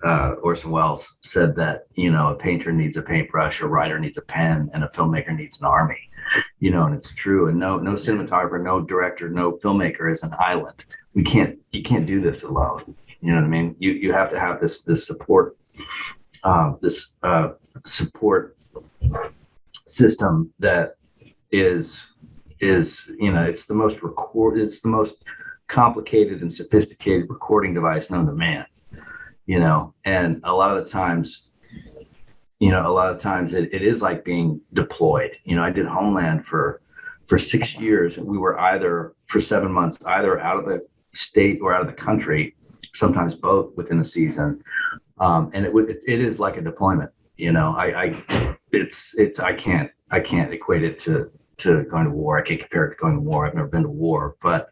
Orson Welles said that, a painter needs a paintbrush, a writer needs a pen, and a filmmaker needs an army. And it's true. And no cinematographer, no director, no filmmaker is an island. You can't do this alone. You know what I mean? You have to have this support, support system that is it's the most complicated and sophisticated recording device known to man. And a lot of times it is like being deployed. I did Homeland for 6 years, and we were for 7 months, either out of the state or out of the country, sometimes both within a season. And it is like a deployment. I can't equate it to going to war. I can't compare it to going to war. I've never been to war, but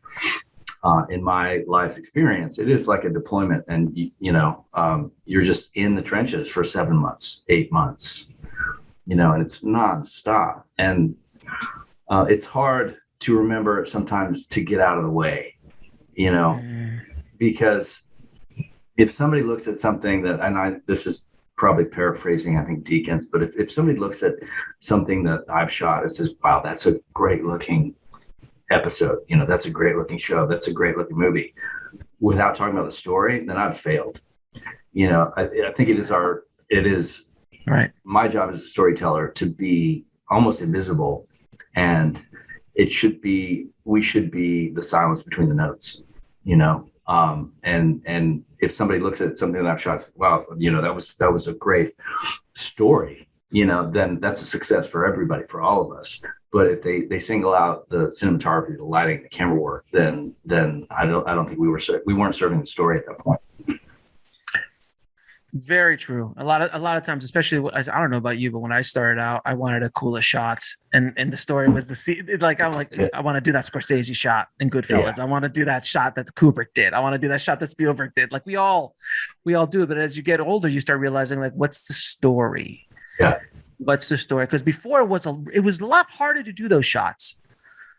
in my life's experience, it is like a deployment, and you're just in the trenches for 7 months, 8 months, and it's nonstop, and it's hard to remember sometimes to get out of the way, because if somebody looks at something this is probably paraphrasing, I think, Deakins, but if somebody looks at something that I've shot and says, wow, that's a great looking episode, that's a great looking show, that's a great looking movie, without talking about the story, then I've failed. I think it is right. My job as a storyteller to be almost invisible, and we should be the silence between the notes, and if somebody looks at something that I've shot, wow, that was a great story, then that's a success for everybody, for all of us. But if they single out the cinematography, the lighting, the camera work, then I don't think we weren't serving the story at that point. Very true. A lot of times, especially, I don't know about you, but when I started out, I wanted a coolest shots, and the story was I want to do that Scorsese shot in Goodfellas. Yeah. I want to do that shot that Kubrick did. I want to do that shot that Spielberg did. Like we all do it. But as you get older, you start realizing, like, what's the story? Yeah. What's the story? Because before it was a lot harder to do those shots.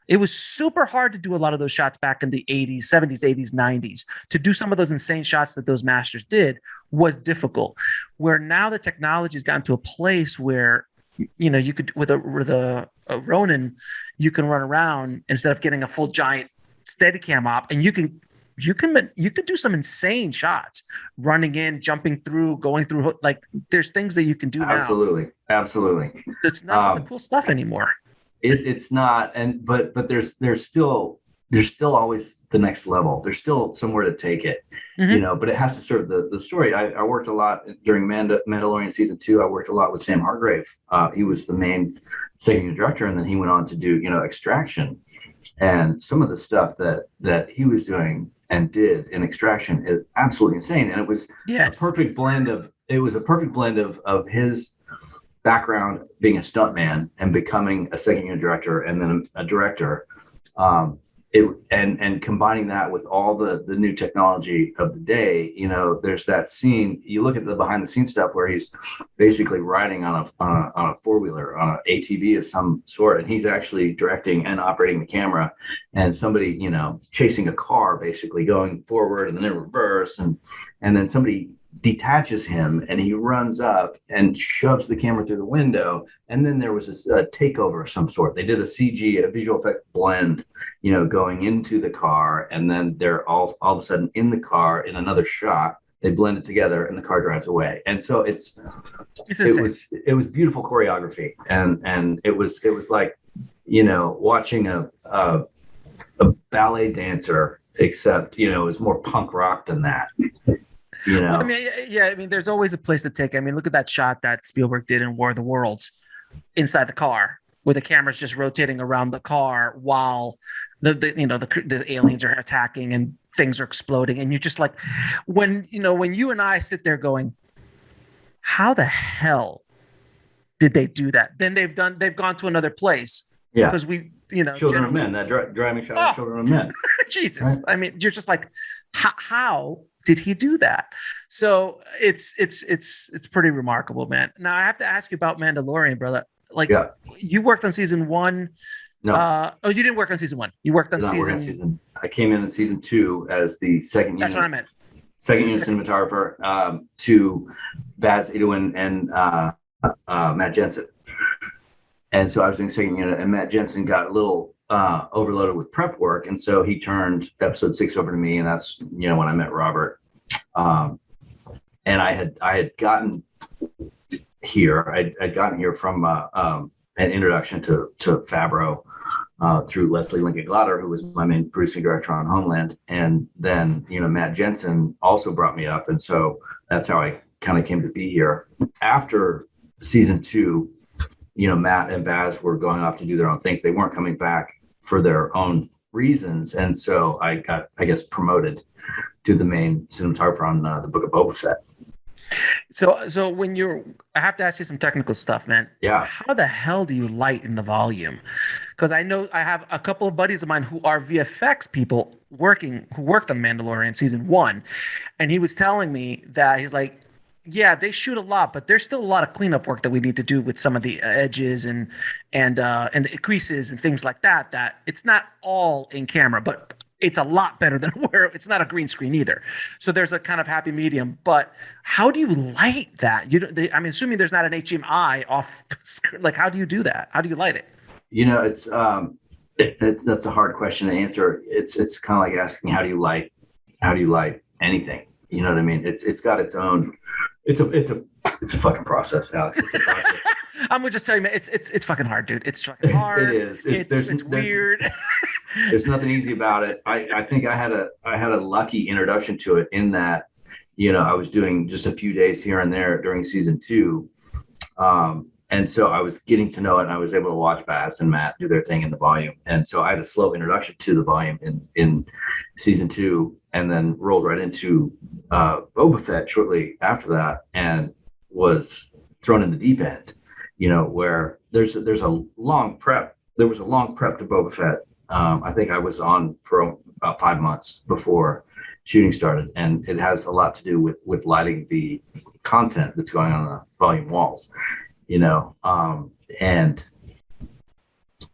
It was super hard to do a lot of those shots back in the 80s, 70s, 80s, 90s. To do some of those insane shots that those masters did was difficult. Where now the technology has gotten to a place where, you could, with a Ronin, you can run around instead of getting a full giant Steadicam op, and you can you can do some insane shots, running in, jumping through, going through. Like there's things that you can do now. Absolutely. It's not the cool stuff anymore. It's not, but there's still always the next level. There's still somewhere to take it, but it has to serve the story. I worked a lot during Mandalorian season 2. I worked a lot with Sam Hargrave. He was the main second director, and then he went on to do, Extraction. And some of the stuff that he was doing and did in Extraction is absolutely insane. And it was a perfect blend of his background being a stuntman and becoming a second unit director and then a director, and combining that with all the new technology of the day. There's that scene, you look at the behind the scenes stuff where he's basically riding on a four-wheeler, on an ATV of some sort, and he's actually directing and operating the camera, and somebody chasing a car, basically going forward and then in reverse, and then somebody detaches him and he runs up and shoves the camera through the window. And then there was a takeover of some sort. They did a visual effect blend, going into the car, and then they're all of a sudden in the car in another shot. They blend it together and the car drives away. And so it was beautiful choreography, and it was like, watching a ballet dancer, except, it was more punk rock than that. Well, I mean, there's always a place to take. I mean, look at that shot that Spielberg did in War of the Worlds inside the car, where the camera's just rotating around the car while the aliens are attacking and things are exploding. And you're just like, when you and I sit there going, how the hell did they do that? Then they've gone to another place. Yeah. Because Children of Men, that driving shot of Children of Men. Jesus. Right? I mean, you're just like, how did he do that? So it's pretty remarkable, man. Now I have to ask you about Mandalorian, brother. Like, you worked on season 1. No. You didn't work on season 1. You worked on season. I came in season 2 as the second unit. That's what I meant. Second unit cinematographer to Baz Edwin and Matt Jensen. And so I was doing second unit, and Matt Jensen got a little overloaded with prep work, and so he turned episode 6 over to me, and that's when I met Robert. And I had gotten here. I'd gotten here from an introduction to Favreau through Leslie Lincoln Glatter, who was my main producing director on Homeland, and then Matt Jensen also brought me up, and so that's how I kind of came to be here. After season 2, Matt and Baz were going off to do their own things. They weren't coming back for their own reasons. And so I got, promoted to the main cinematographer on the Book of Boba Fett. So I have to ask you some technical stuff, man. Yeah. How the hell do you light in the volume? Because I know I have a couple of buddies of mine who are VFX people who worked on Mandalorian season 1. And he was telling me that he's like, yeah, they shoot a lot, but there's still a lot of cleanup work that we need to do with some of the edges and the creases and things like that. That it's not all in camera, but it's a lot better than where it's not a green screen either. So there's a kind of happy medium. But how do you light that? I'm assuming there's not an HDMI off. Like, how do you do that? How do you light it? It's that's a hard question to answer. It's kind of like asking how do you light anything? You know what I mean? It's got its own. It's a fucking process, Alex. It's a process. I'm gonna just tell you, man, it's fucking hard, dude. It's fucking hard. It is. It's weird. There's nothing easy about it. I think I had a lucky introduction to it in that, I was doing just a few days here and there during season 2. And so I was getting to know it, and I was able to watch Baz and Matt do their thing in the volume. And so I had a slow introduction to the volume in season 2, and then rolled right into Boba Fett shortly after that, and was thrown in the deep end, where there's a long prep. There was a long prep to Boba Fett. I think I was on for about 5 months before shooting started, and it has a lot to do with lighting the content that's going on the volume walls. And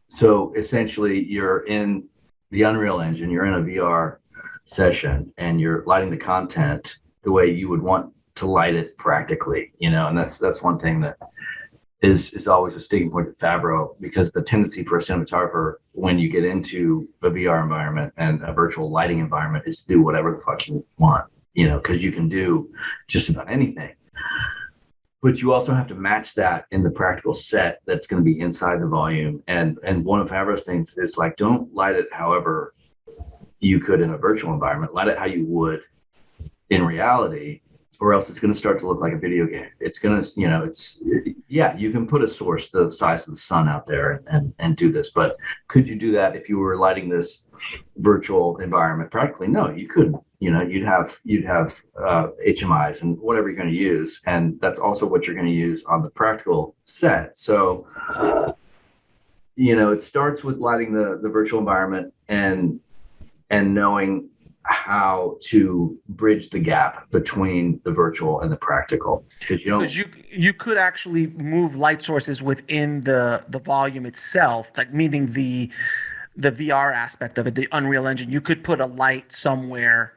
so essentially you're in the Unreal Engine, you're in a VR session, and you're lighting the content the way you would want to light it practically, and that's one thing that is always a sticking point at Fabro, because the tendency for a cinematographer when you get into a VR environment and a virtual lighting environment is to do whatever the fuck you want, because you can do just about anything. But you also have to match that in the practical set that's going to be inside the volume. And one of Favreau's things is like, don't light it however you could in a virtual environment. Light it how you would in reality, or else it's going to start to look like a video game. It's going to, you can put a source the size of the sun out there and do this, but could you do that if you were lighting this virtual environment? Practically, no, you couldn't. You'd have HMIs and whatever you're going to use, and that's also what you're going to use on the practical set. So, it starts with lighting the virtual environment and knowing how to bridge the gap between the virtual and the practical, because you could actually move light sources within the volume itself, like meaning the VR aspect of it, the Unreal Engine. You could put a light somewhere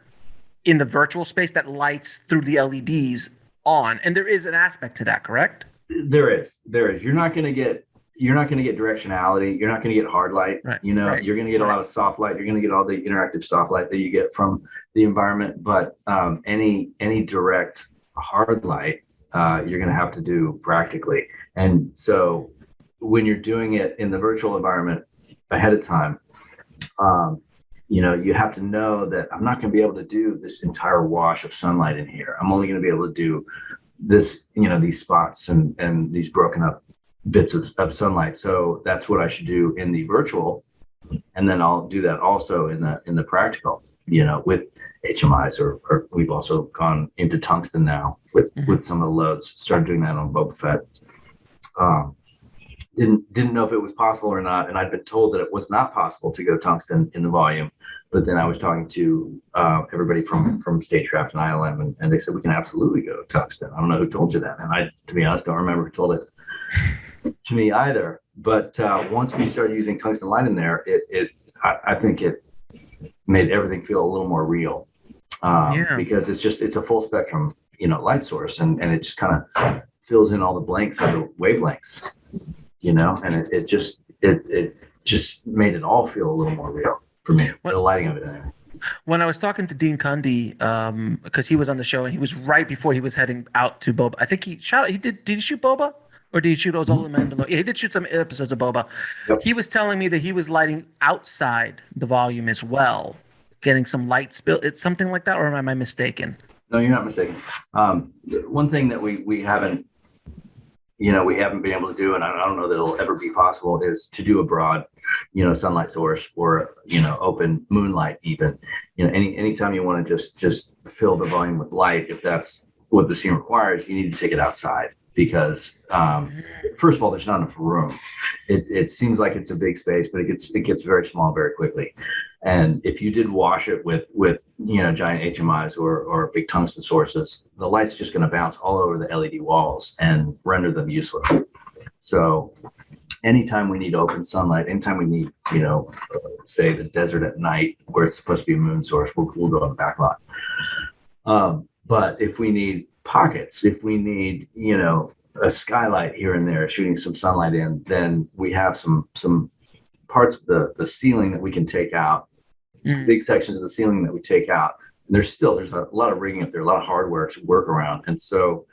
in the virtual space that lights through the LEDs on, and there is an aspect to that, correct? There is. You're not going to get directionality. You're not going to get hard light. Right. You're going to get a lot of soft light. You're going to get all the interactive soft light that you get from the environment. But any direct hard light, you're going to have to do practically. And so when you're doing it in the virtual environment ahead of time, you have to know that I'm not going to be able to do this entire wash of sunlight in here. I'm only going to be able to do this, these spots and these broken up bits of sunlight. So that's what I should do in the virtual, and then I'll do that also in the practical, with HMIs, or we've also gone into tungsten now with some of the loads. Started doing that on Boba Fett. Didn't know if it was possible or not, and I'd been told that it was not possible to go tungsten in the volume. But then I was talking to everybody from Stagecraft and ILM, and they said we can absolutely go tungsten. I don't know who told you that, and I, to be honest, don't remember who told it to me either. But once we started using tungsten light in there, I think it made everything feel a little more real, because it's a full spectrum light source, and it just kind of fills in all the blanks of the wavelengths, and it just made it all feel a little more real for me. The lighting of it anyway. When I was talking to Dean Cundy, because he was on the show, and he was right before he was heading out to Boba. I think did he shoot Boba? Or did he shoot all the Mandalorian? Yeah, he did shoot some episodes of Boba. Yep. He was telling me that he was lighting outside the volume as well, getting some light spill. It's something like that, or am I mistaken? No, you're not mistaken. One thing that we haven't been able to do, and I don't know that it'll ever be possible, is to do a broad, sunlight source, or open moonlight even. Anytime you want to just fill the volume with light, if that's what the scene requires, you need to take it outside. Because first of all, there's not enough room. It seems like it's a big space, but it gets very small very quickly. And if you did wash it with giant HMIs or big tungsten sources, the light's just going to bounce all over the LED walls and render them useless. So anytime we need open sunlight, anytime we need say the desert at night where it's supposed to be a moon source, we'll go on the back lot. But if we need pockets, if we need a skylight here and there shooting some sunlight in, then we have some parts of the ceiling that we can take out, big sections of the ceiling that we take out. And there's a lot of rigging up there, a lot of hardware to work around, and so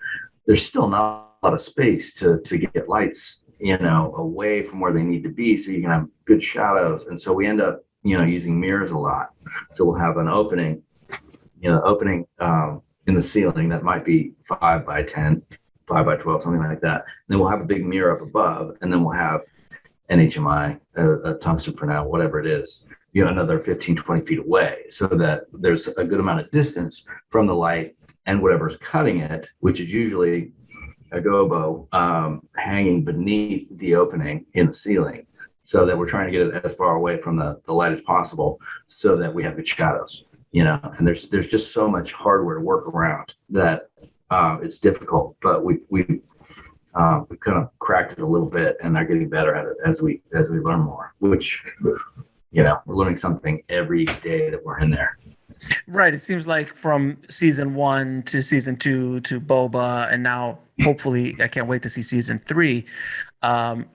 there's still not a lot of space to get lights away from where they need to be, so you can have good shadows. And so we end up using mirrors a lot. So we'll have an opening in the ceiling that might be 5 by 10, 5 by 12, something like that. And then we'll have a big mirror up above, and then we'll have an HMI, a tungsten for now, whatever it is, another 15, 20 feet away, so that there's a good amount of distance from the light and whatever's cutting it, which is usually a gobo hanging beneath the opening in the ceiling, so that we're trying to get it as far away from the light as possible, so that we have good shadows. And there's just so much hardware to work around that it's difficult, but we've kind of cracked it a little bit, and are getting better at it as we learn more, which we're learning something every day that we're in there. Right. It seems like from season 1 to season 2 to Boba, and now hopefully I can't wait to see season 3.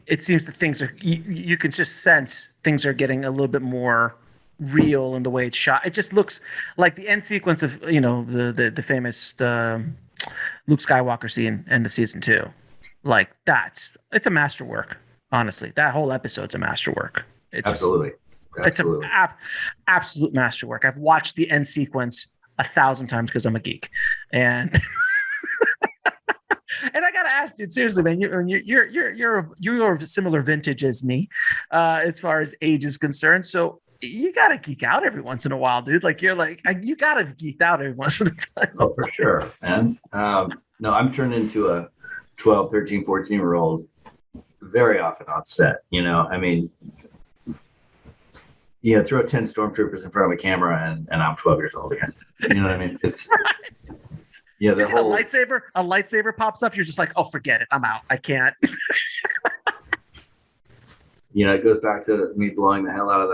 It seems that things are you can just sense things are getting a little bit more real in the way it's shot. It just looks like the end sequence of the famous Luke Skywalker scene end of season 2. Like it's a masterwork. Honestly, that whole episode's a masterwork. Absolutely. It's an absolute masterwork. I've watched the end sequence 1,000 times because I'm a geek, and and I gotta ask, dude, seriously, man, you're of similar vintage as me, as far as age is concerned. So you gotta geek out every once in a while, dude. Like you gotta geek out every once in a time. Oh, for sure, man. No, I'm turned into a 12, 13, 14-year-old very often on set. I mean, throw 10 stormtroopers in front of a camera and I'm 12 years old again. You know what I mean? It's the whole a lightsaber pops up. You're just like, oh, forget it. I'm out. I can't. It goes back to me blowing the hell out of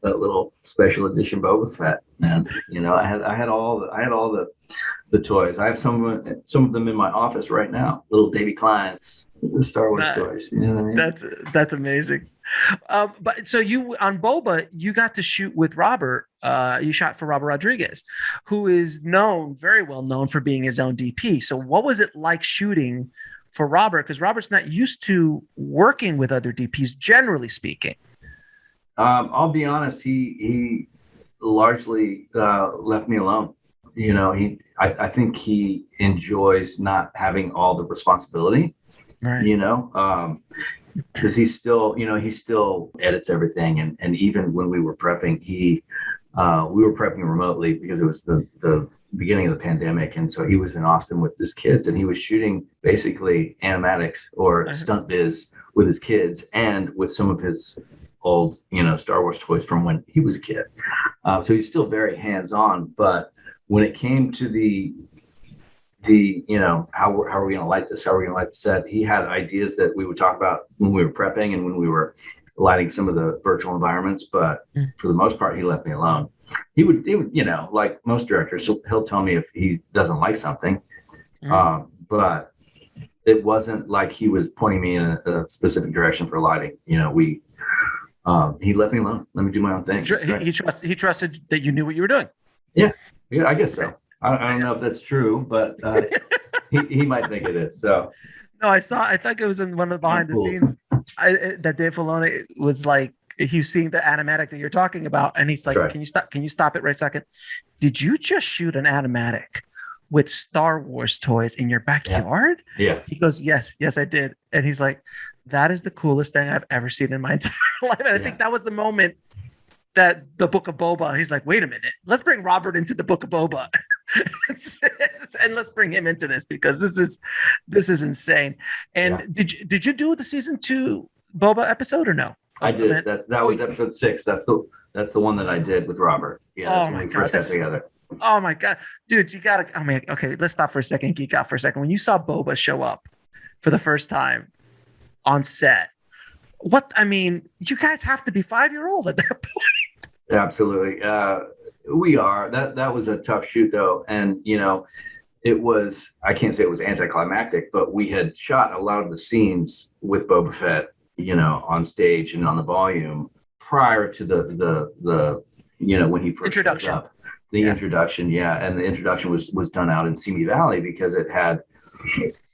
that little special edition Boba Fett, man. I had all the toys. I have some of them in my office right now. Little baby Kleins, the Star Wars toys. You know what I mean? That's amazing. But so you on Boba, you got to shoot with Robert. You shot for Robert Rodriguez, who is very well known for being his own DP. So what was it like shooting for Robert? Because Robert's not used to working with other DPs, generally speaking. I'll be honest. He largely left me alone. I think he enjoys not having all the responsibility. Right. Because he still edits everything, and even when we were prepping, we were prepping remotely because it was the beginning of the pandemic, and so he was in Austin with his kids, and he was shooting basically animatics or stunt biz with his kids and with some of his old Star Wars toys from when he was a kid. So he's still very hands-on, but when it came to the how are we going to light this? How are we going to light the set? He had ideas that we would talk about when we were prepping and when we were lighting some of the virtual environments. But for the most part, he left me alone. He would like most directors, he'll tell me if he doesn't like something. But it wasn't like he was pointing me in a specific direction for lighting. He left me alone. Let me do my own thing. He trusted that you knew what you were doing. Yeah, I guess so. I don't know if that's true, but he might think it is. So, no, I think it was in one of the behind the scenes that Dave Filoni was like, he was seeing the animatic that you're talking about, and he's like, right. Can you stop it right a second? Did you just shoot an animatic with Star Wars toys in your backyard? Yeah. He goes, yes, I did. And he's like, that is the coolest thing I've ever seen in my entire life. And I think that was the moment that the Book of Boba, he's like, wait a minute, let's bring Robert into the Book of Boba. And let's bring him into this because this is insane. And did you do the season 2 Boba episode or no? I did. That was episode 6. That's the one that I did with Robert. Yeah, that's when we first got together. Oh my God, dude, you gotta. I mean, okay, let's stop for a second, geek out for a second. When you saw Boba show up for the first time on set, you guys have to be 5-year-old at that point. Absolutely. We are. That was a tough shoot though. And it was, I can't say it was anticlimactic, but we had shot a lot of the scenes with Boba Fett, on stage and on the volume prior to the when he first introduction. Showed up. Introduction. Yeah. And the introduction was done out in Simi Valley because it had,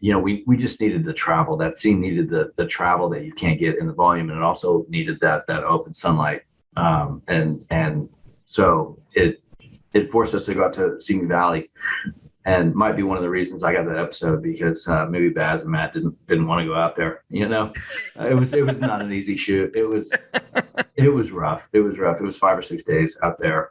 we just needed the travel. That scene needed the travel that you can't get in the volume. And it also needed that open sunlight. And so it forced us to go out to Simi Valley, and might be one of the reasons I got that episode because maybe Baz and Matt didn't want to go out there. It was not an easy shoot. It was rough. It was 5 or 6 days out there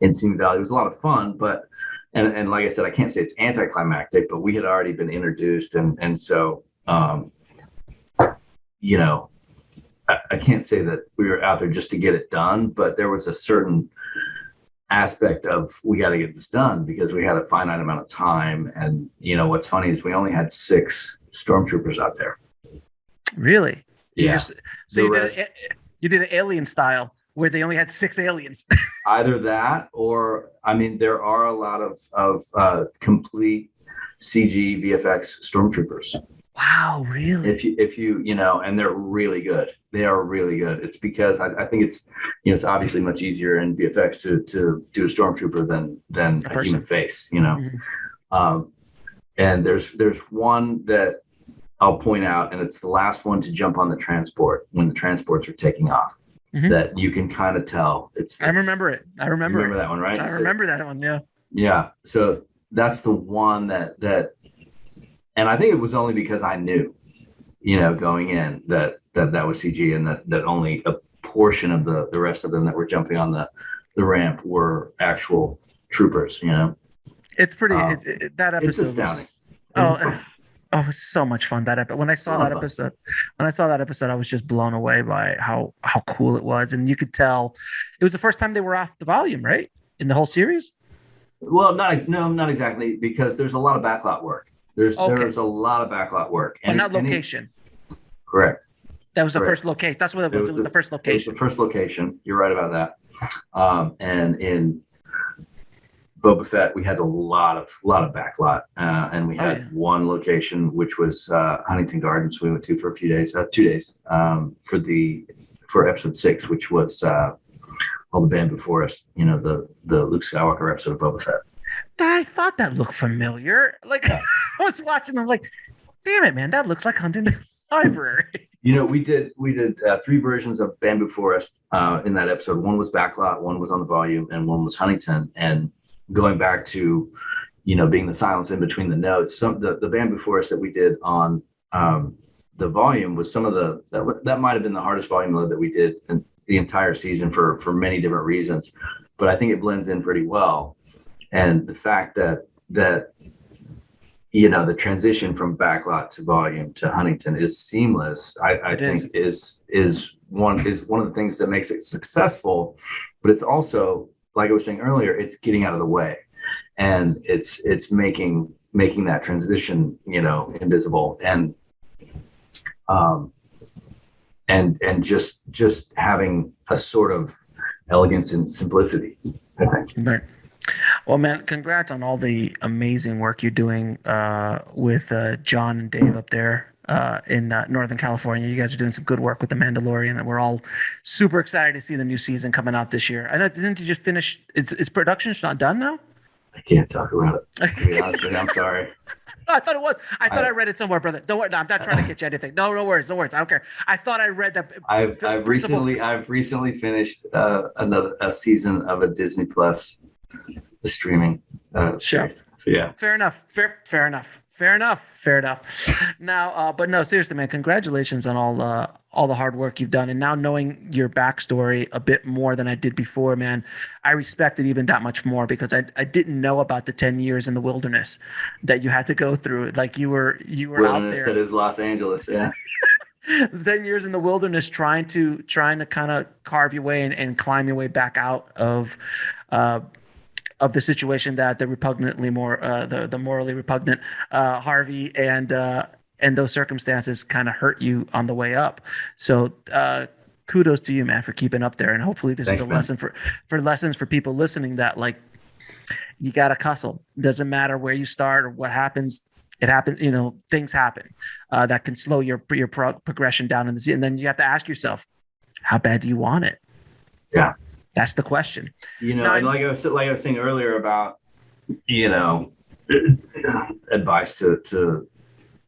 in Simi Valley. It was a lot of fun, but and like I said, I can't say it's anticlimactic, but we had already been introduced, and so I can't say that we were out there just to get it done, but there was a certain aspect of we got to get this done because we had a finite amount of time. And what's funny is we only had 6 stormtroopers out there. Really? Yeah. You did an alien style where they only had 6 aliens. Either that, or I mean, there are a lot of complete CG VFX stormtroopers. Wow, really? If you and they're really good. They are really good. It's because I think it's it's obviously much easier in VFX to do a stormtrooper than a human face. And there's one that I'll point out, and it's the last one to jump on the transport when the transports are taking off. That you can kind of tell. I remember it. I remember that one, right? I remember that one. Yeah. Yeah. So that's the one that, and I think it was only because I knew, going in that was CG, and that only a portion of the rest of them that were jumping on the ramp were actual troopers. It's pretty. That episode. It's astounding. Oh, it was so much fun when I saw that episode. When I saw that episode, I was just blown away by how cool it was, and you could tell it was the first time they were off the volume, right, in the whole series. Well, not exactly, because there's a lot of backlot work. There's a lot of backlot work, and not location. Correct. That was the first location. That's what it was. It was the first location. It was the first location. You're right about that. And in Boba Fett, we had a lot of backlot, and we had one location, which was Huntington Gardens. We went to for a few days, 2 days, for episode 6, which was all the bamboo forest. The Luke Skywalker episode of Boba Fett. I thought that looked familiar. Like I was watching, I'm like, damn it, man, that looks like Huntington Library. We did 3 versions of bamboo forest in that episode. One was backlot, one was on the volume, and one was Huntington. And going back to, being the silence in between the notes, the bamboo forest that we did on the volume was some of that might have been the hardest volume load that we did in the entire season for many different reasons, but I think it blends in pretty well. And the fact that the transition from backlot to volume to Huntington is seamless, I think is one of the things that makes it successful. But it's also, like I was saying earlier, it's getting out of the way, and it's making that transition, invisible, and just having a sort of elegance and simplicity, I think. Right. Well, man, congrats on all the amazing work you're doing with John and Dave up there in Northern California. You guys are doing some good work with The Mandalorian, and we're all super excited to see the new season coming out this year. I know, didn't you just finish? Is production not done now? I can't talk about it. To be honest with you, I'm sorry. I thought it was. I thought I read it somewhere, brother. Don't worry. No, I'm not trying to get you anything. No worries. I don't care. I thought I read that. I've recently finished a season of a Disney Plus streaming. Sure. Yeah. Fair enough. Fair enough. Now, but no, seriously, man, congratulations on all the hard work you've done. And now knowing your backstory a bit more than I did before, man, I respect it even that much more, because I didn't know about the 10 years in the wilderness that you had to go through. Like you were out there. That is Los Angeles. Yeah. 10 years in the wilderness trying to kind of carve your way and climb your way back out of the situation that the morally repugnant Harvey and those circumstances kind of hurt you on the way up. So kudos to you, man, for keeping up there. And hopefully this is a lesson for lessons for people listening, that like you got to hustle. Doesn't matter where you start or what happens. It happens, things happen that can slow your progression down in the season. And then you have to ask yourself, how bad do you want it? Yeah. That's the question. And like I was saying earlier about, advice to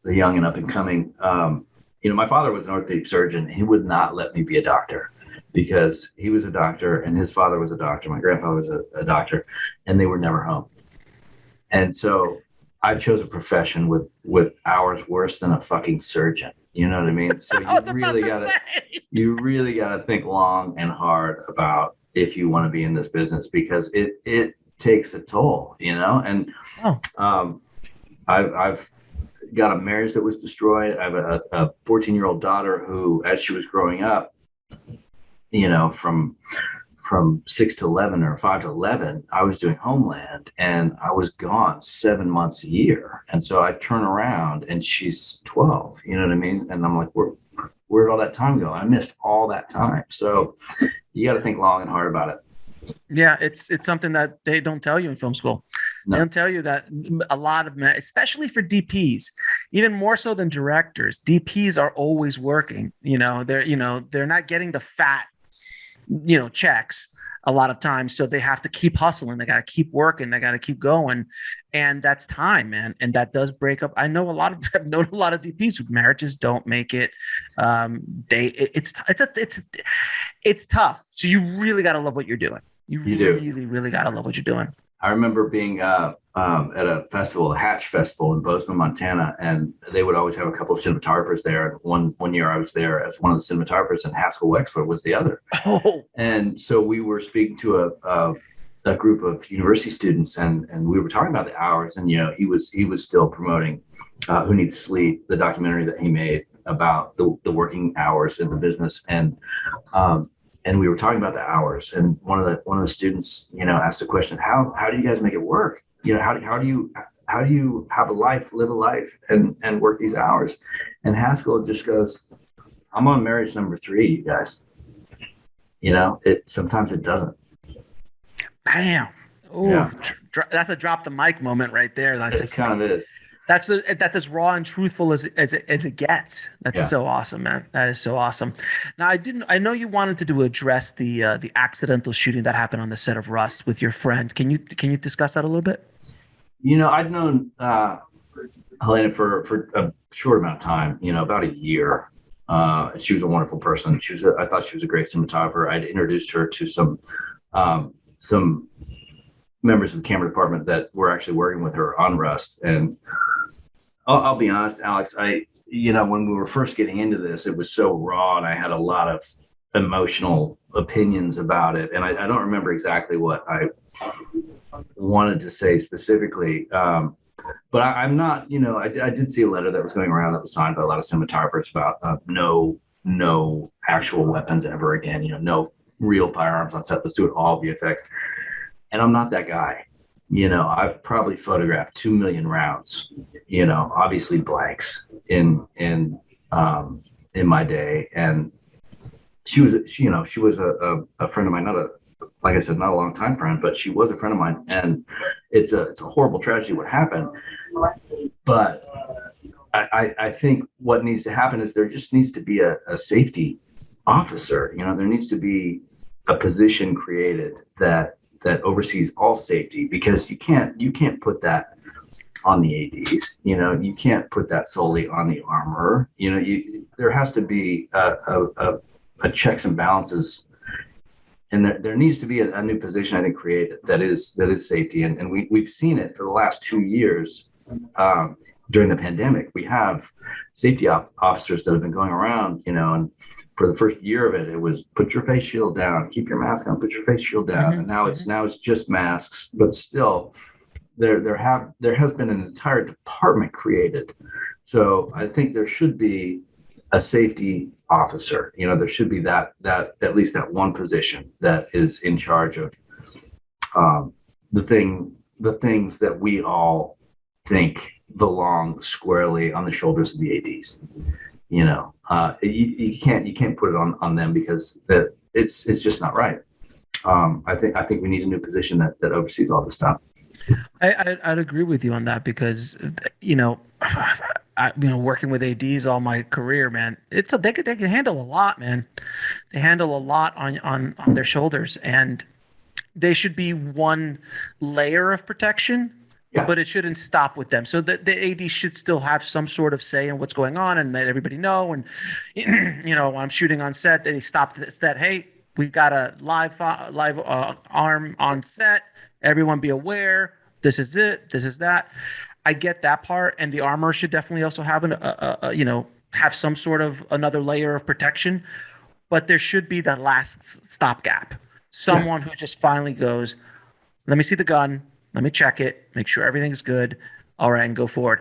the young and up and coming. My father was an orthopedic surgeon. He would not let me be a doctor, because he was a doctor and his father was a doctor. My grandfather was a doctor, and they were never home. And so I chose a profession with hours worse than a fucking surgeon. You know what I mean? So you really gotta think long and hard about if you want to be in this business, because it takes a toll, and I've got a marriage that was destroyed. I have a 14-year-old daughter who, as she was growing up, from 6 to 11 or 5 to 11, I was doing Homeland, and I was gone 7 months a year. And so I turn around and she's 12, you know what I mean? And I'm like, where'd all that time go? I missed all that time. So, You got to think long and hard about it. Yeah, it's something that they don't tell you in film school. No. They don't tell you that a lot of men, especially for DPs, even more so than directors, DPs are always working. They're not getting the fat, checks a lot of times, so they have to keep hustling. They got to keep working. They got to keep going, and that's time, man. And that does break up. I've known a lot of DPs whose marriages don't make it. It's tough. So you really got to love what you're doing. You really got to love what you're doing. I remember being at a festival, a Hatch Festival in Bozeman, Montana, and they would always have a couple of cinematographers there. And one year I was there as one of the cinematographers, and Haskell Wexler was the other. Oh. And so we were speaking to a group of university students, and we were talking about the hours. And he was still promoting Who Needs Sleep, the documentary that he made about the working hours in the business, and we were talking about the hours, and one of the students, asked the question, how do you guys make it work? How do you have a life, live a life, and work these hours? And Haskell just goes, I'm on marriage number 3, you guys. Sometimes it doesn't. Bam. Oh, yeah. That's a drop the mic moment right there. It kind of is. That's as raw and truthful as it gets. That's so awesome, man. That is so awesome. Now, I know you wanted to address the accidental shooting that happened on the set of Rust with your friend. Can you discuss that a little bit? I'd known Helena for a short amount of time. About a year. She was a wonderful person. I thought she was a great cinematographer. I'd introduced her to some members of the camera department that were actually working with her on Rust. And I'll be honest, Alex, when we were first getting into this, it was so raw and I had a lot of emotional opinions about it. And I don't remember exactly what I wanted to say specifically. But I'm not, I did see a letter that was going around that was signed by a lot of cinematographers about no actual weapons ever again, no real firearms on set. Let's do it all VFX. And I'm not that guy. I've probably photographed 2 million rounds, obviously blanks in my day. And she was a friend of mine, like I said, not a long time friend, but she was a friend of mine. And it's a horrible tragedy what happened. But I think what needs to happen is there just needs to be a safety officer. There needs to be a position created that oversees all safety, because you can't put that on the ADs. You can't put that solely on the armorer. There has to be a checks and balances, and there needs to be a new position I think created that is safety. And we've seen it for the last 2 years. During the pandemic, we have safety officers that have been going around, and for the first year of it, it was put your face shield down, keep your mask on, put your face shield down. Mm-hmm. And now it's just masks, but still there has been an entire department created. So I think there should be a safety officer. There should be that at least that one position that is in charge of the things that we all think belong squarely on the shoulders of the ADs. You can't put it on them, because it's just not right. I think we need a new position that oversees all this stuff. I'd agree with you on that, because working with ADs all my career, man, they can handle a lot, man. They handle a lot on their shoulders, and they should be one layer of protection. Yeah. But it shouldn't stop with them. So the AD should still have some sort of say in what's going on, and let everybody know. And when I'm shooting on set, they stop the set. Hey, we've got a live arm on set. Everyone be aware. This is it. This is that. I get that part, and the armor should definitely also have have some sort of another layer of protection. But there should be the last stopgap. Someone who just finally goes, "Let me see the gun. Let me check it, make sure everything's good. All right, and go forward."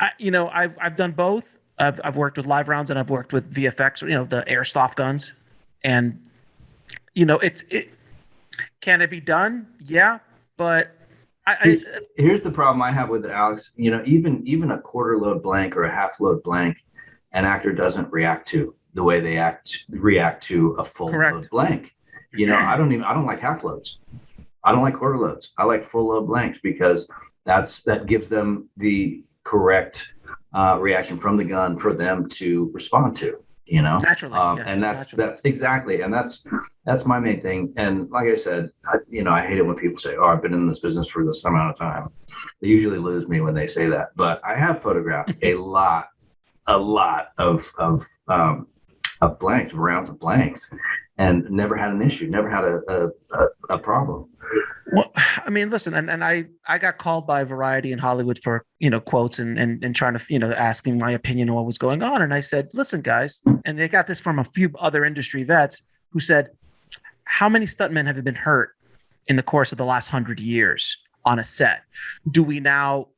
I've done both. I've worked with live rounds and I've worked with VFX, the airsoft guns. And, can it be done? Yeah, but here's the problem I have with it, Alex. Even a quarter load blank or a half load blank, an actor doesn't react to the way they react to a full load blank. I don't like half loads. I don't like quarter loads. I like full load blanks because that gives them the correct reaction from the gun for them to respond to, naturally. And that's exactly, and that's my main thing. And like I said, I hate it when people say, "Oh, I've been in this business for this amount of time." They usually lose me when they say that. But I have photographed a lot of blanks, of rounds of blanks, and never had an issue, never had a problem. Well, I mean, listen, and I got called by Variety in Hollywood for, quotes and trying to, asking my opinion on what was going on. And I said, listen, guys, and they got this from a few other industry vets who said, how many stuntmen have been hurt in the course of the last 100 years on a set? Do we now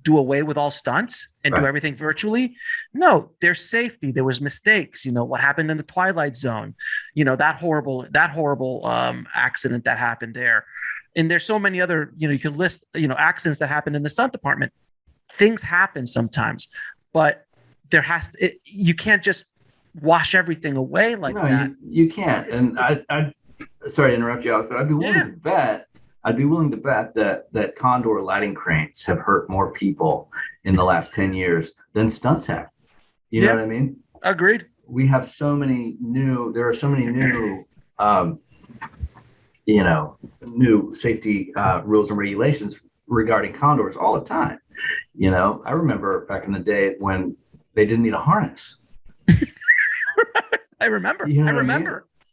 do away with all stunts and do everything virtually? No, there's safety. There was mistakes. What happened in the Twilight Zone, that horrible accident that happened there. And there's so many other, you could list, accidents that happened in the stunt department. Things happen sometimes, but you can't just wash everything away like that. You can't. And I sorry to interrupt you, Alex, but I'd be willing to bet that Condor lighting cranes have hurt more people in the last 10 years than stunts have. You know what I mean? Agreed. There are so many new new safety rules and regulations regarding condors all the time. I remember back in the day when they didn't need a harness. I remember. I mean?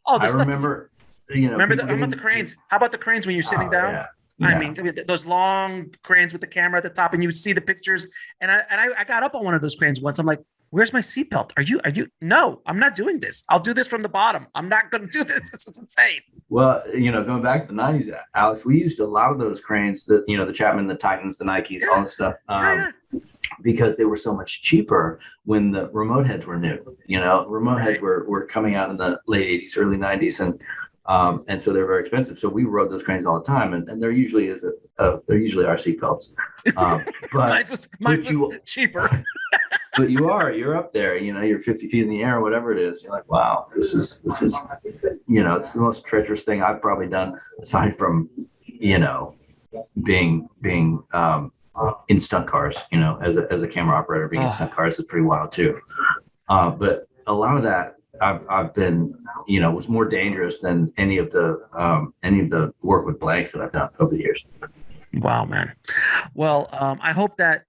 Oh, I remember. Remember the cranes? How about the cranes when you're sitting down? Yeah. I mean, those long cranes with the camera at the top, and you would see the pictures. And I got up on one of those cranes once. I'm like, where's my seatbelt? Are you? No, I'm not doing this. I'll do this from the bottom. I'm not going to do this. This is insane. Well, going back to the 90s, Alex, we used a lot of those cranes, the Chapman, the Titans, the Nikes, all this stuff, because they were so much cheaper when the remote heads were new. Remote heads were coming out in the late 80s, early 90s, and so they're very expensive. So we rode those cranes all the time, and there usually are seatbelts. But mine was cheaper. But you're up there, you're 50 feet in the air or whatever it is. You're like, wow, this is, it's the most treacherous thing I've probably done aside from, being in stunt cars, as a camera operator, being in stunt cars is pretty wild too. But a lot of that I've been, was more dangerous than any of the work with blanks that I've done over the years. Wow, man. Well, I hope that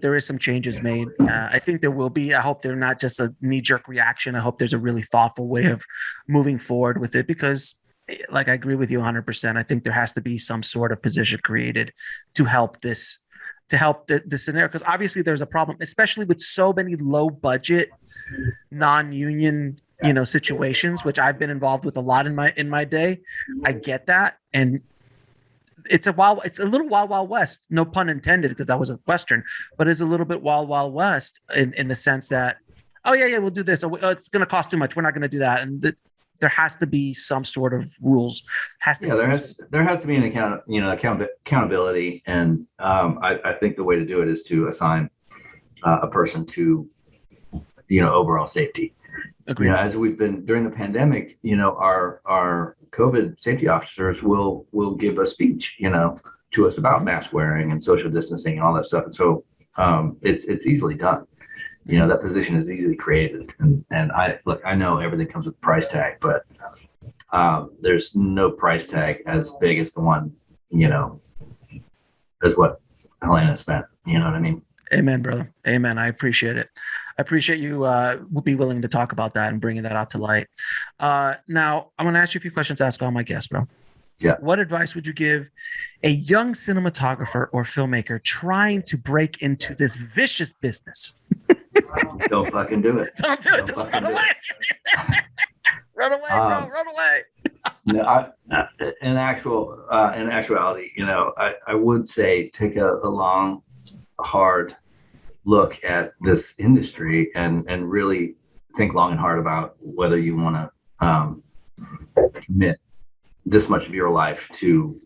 there is some changes made. I think there will be. I hope they're not just a knee-jerk reaction. I hope there's a really thoughtful way of moving forward with it because, like, I agree with you 100%. I think there has to be some sort of position created to help the scenario because obviously there's a problem, especially with so many low-budget, non-union, situations, which I've been involved with a lot in my day. I get that, and it's a little wild west, no pun intended, because that was a Western, but it's a little bit wild west in the sense that, we'll do this. It's going to cost too much. We're not going to do that. And there has to be some sort of rules. There has to be an accountability. And I think the way to do it is to assign a person to, overall safety. Agreed. As we've been during the pandemic, our COVID safety officers will give a speech, to us about mask wearing and social distancing and all that stuff. And so it's easily done. That position is easily created. And I know everything comes with a price tag, but there's no price tag as big as the one, as what Helena spent. You know what I mean? Amen, brother. Amen. I appreciate it. I appreciate you will be willing to talk about that and bringing that out to light. Now, I'm going to ask you a few questions to ask all my guests, bro. Yeah. What advice would you give a young cinematographer or filmmaker trying to break into this vicious business? Don't fucking do it. Don't do it. Just run away. Run away, bro. Run away. No, in actuality, I would say take a long, hard look at this industry and really think long and hard about whether you want to commit this much of your life to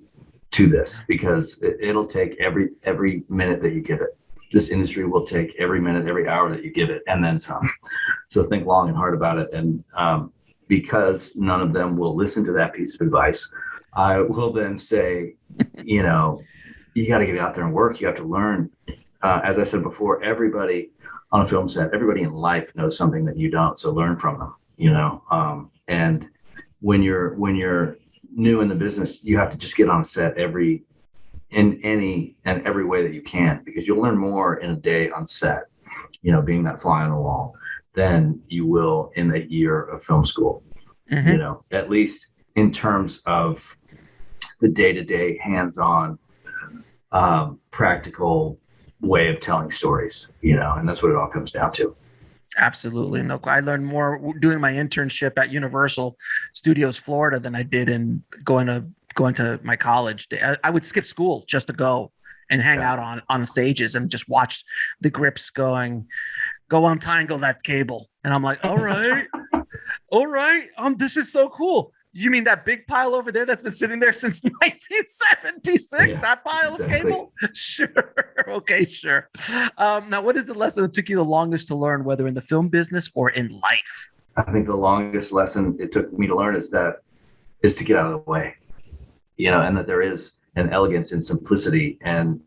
this, because it'll take every minute that you give it. This industry will take every minute, every hour that you give it, and then some. So think long and hard about it, and because none of them will listen to that piece of advice, I will then say, you got to get out there and work. You have to learn. As I said before, everybody on a film set, everybody in life knows something that you don't. So learn from them, and when you're new in the business, you have to just get on a set in any and every way that you can, because you'll learn more in a day on set, being that fly on the wall, than you will in a year of film school, at least in terms of the day-to-day hands-on practical way of telling stories, and that's what it all comes down to. Absolutely. No, I learned more doing my internship at Universal Studios Florida than I did in going to my college. I would skip school just to go and hang out on the stages and just watch the grips go untangle that cable. And I'm like, all right, this is so cool. You mean that big pile over there that's been sitting there since 1976? Yeah, that pile of cable? Sure. Okay, sure. Now, what is the lesson that took you the longest to learn, whether in the film business or in life? I think the longest lesson it took me to learn is to get out of the way, and that there is an elegance and simplicity, and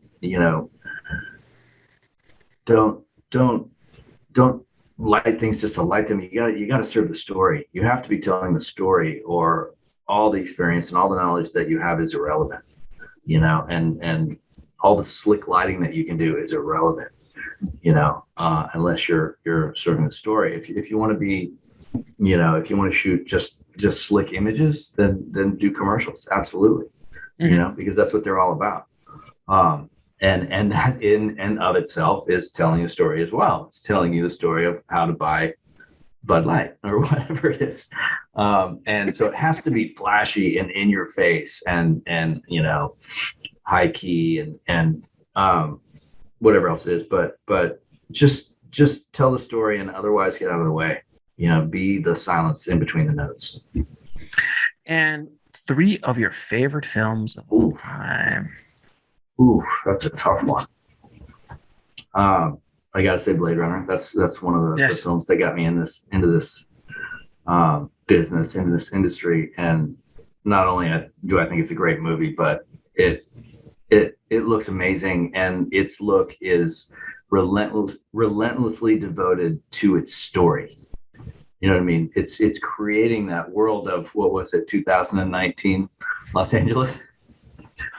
don't light things just to light them. You got to serve the story. You have to be telling the story, or all the experience and all the knowledge that you have is irrelevant, and all the slick lighting that you can do is irrelevant, unless you're serving the story. If you want to be, if you want to shoot just slick images, then do commercials. Absolutely. Because that's what they're all about. And that in and of itself is telling a story as well. It's telling you the story of how to buy Bud Light or whatever it is. And so it has to be flashy and in your face and high key and whatever else it is. But just tell the story and otherwise get out of the way. Be the silence in between the notes. And 3 of your favorite films of all time. Ooh, that's a tough one. I gotta say Blade Runner. That's one of the films that got me into this business, into this industry. And not only do I think it's a great movie, but it looks amazing, and its look is relentlessly devoted to its story. You know what I mean? It's creating that world of, what was it, 2019 Los Angeles?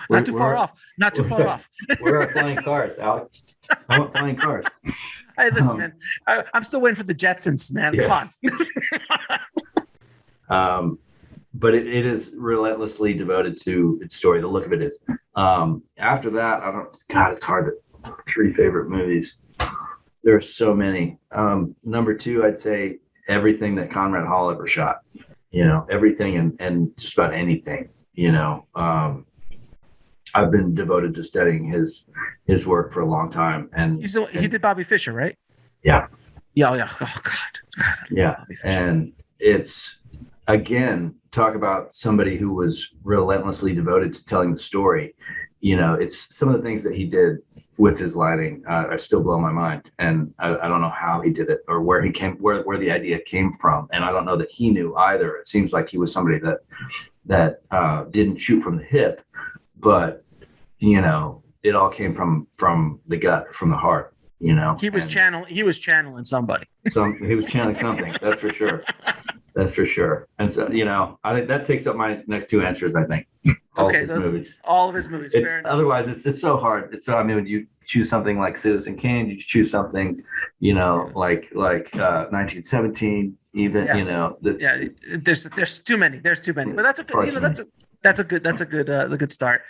Not too far off. Where are flying cars, Alex? I want flying cars. Hey, listen, man. I'm still waiting for the Jetsons, man. Yeah. Come on. But it is relentlessly devoted to its story. The look of it is. After that, it's hard to 3 favorite movies. There are so many. Number 2, I'd say everything that Conrad Hall ever shot. Everything and just about anything. I've been devoted to studying his work for a long time, and he did Bobby Fischer, right? Yeah. Yeah. Oh God. Yeah, and it's, again, talk about somebody who was relentlessly devoted to telling the story. It's some of the things that he did with his lighting are still blow my mind, and I don't know how he did it or where where the idea came from, and I don't know that he knew either. It seems like he was somebody that didn't shoot from the hip, but it all came from the gut, from the heart. He was channeling somebody. He was channeling something. That's for sure. And so I think that takes up my next 2 answers. I think all of his movies. Otherwise, it's so hard. When you choose something like Citizen Kane, you choose something like 1917. Even there's too many. But that's a good. That's a good start.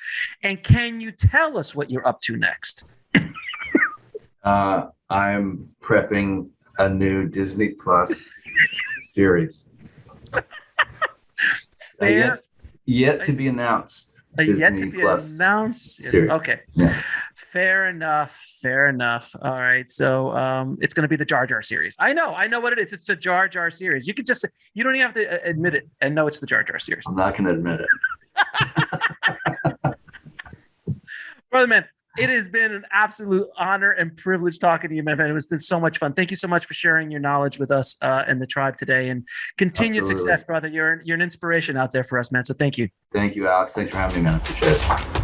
And can you tell us what you're up to next? I'm prepping a new Disney Plus series. Yet to be announced. Announced. Series. Okay. Yeah. Fair enough. All right. So it's going to be the Jar Jar series. I know what it is. It's the Jar Jar series. You can just, you don't even have to admit it and know it's the Jar Jar series. I'm not going to admit it. Brother man, it has been an absolute honor and privilege talking to you, my friend. It has been so much fun. Thank you so much for sharing your knowledge with us and the tribe today, and continued success, brother. You're an inspiration out there for us, man. So thank you. Thank you, Alex. Thanks for having me, man. Appreciate it.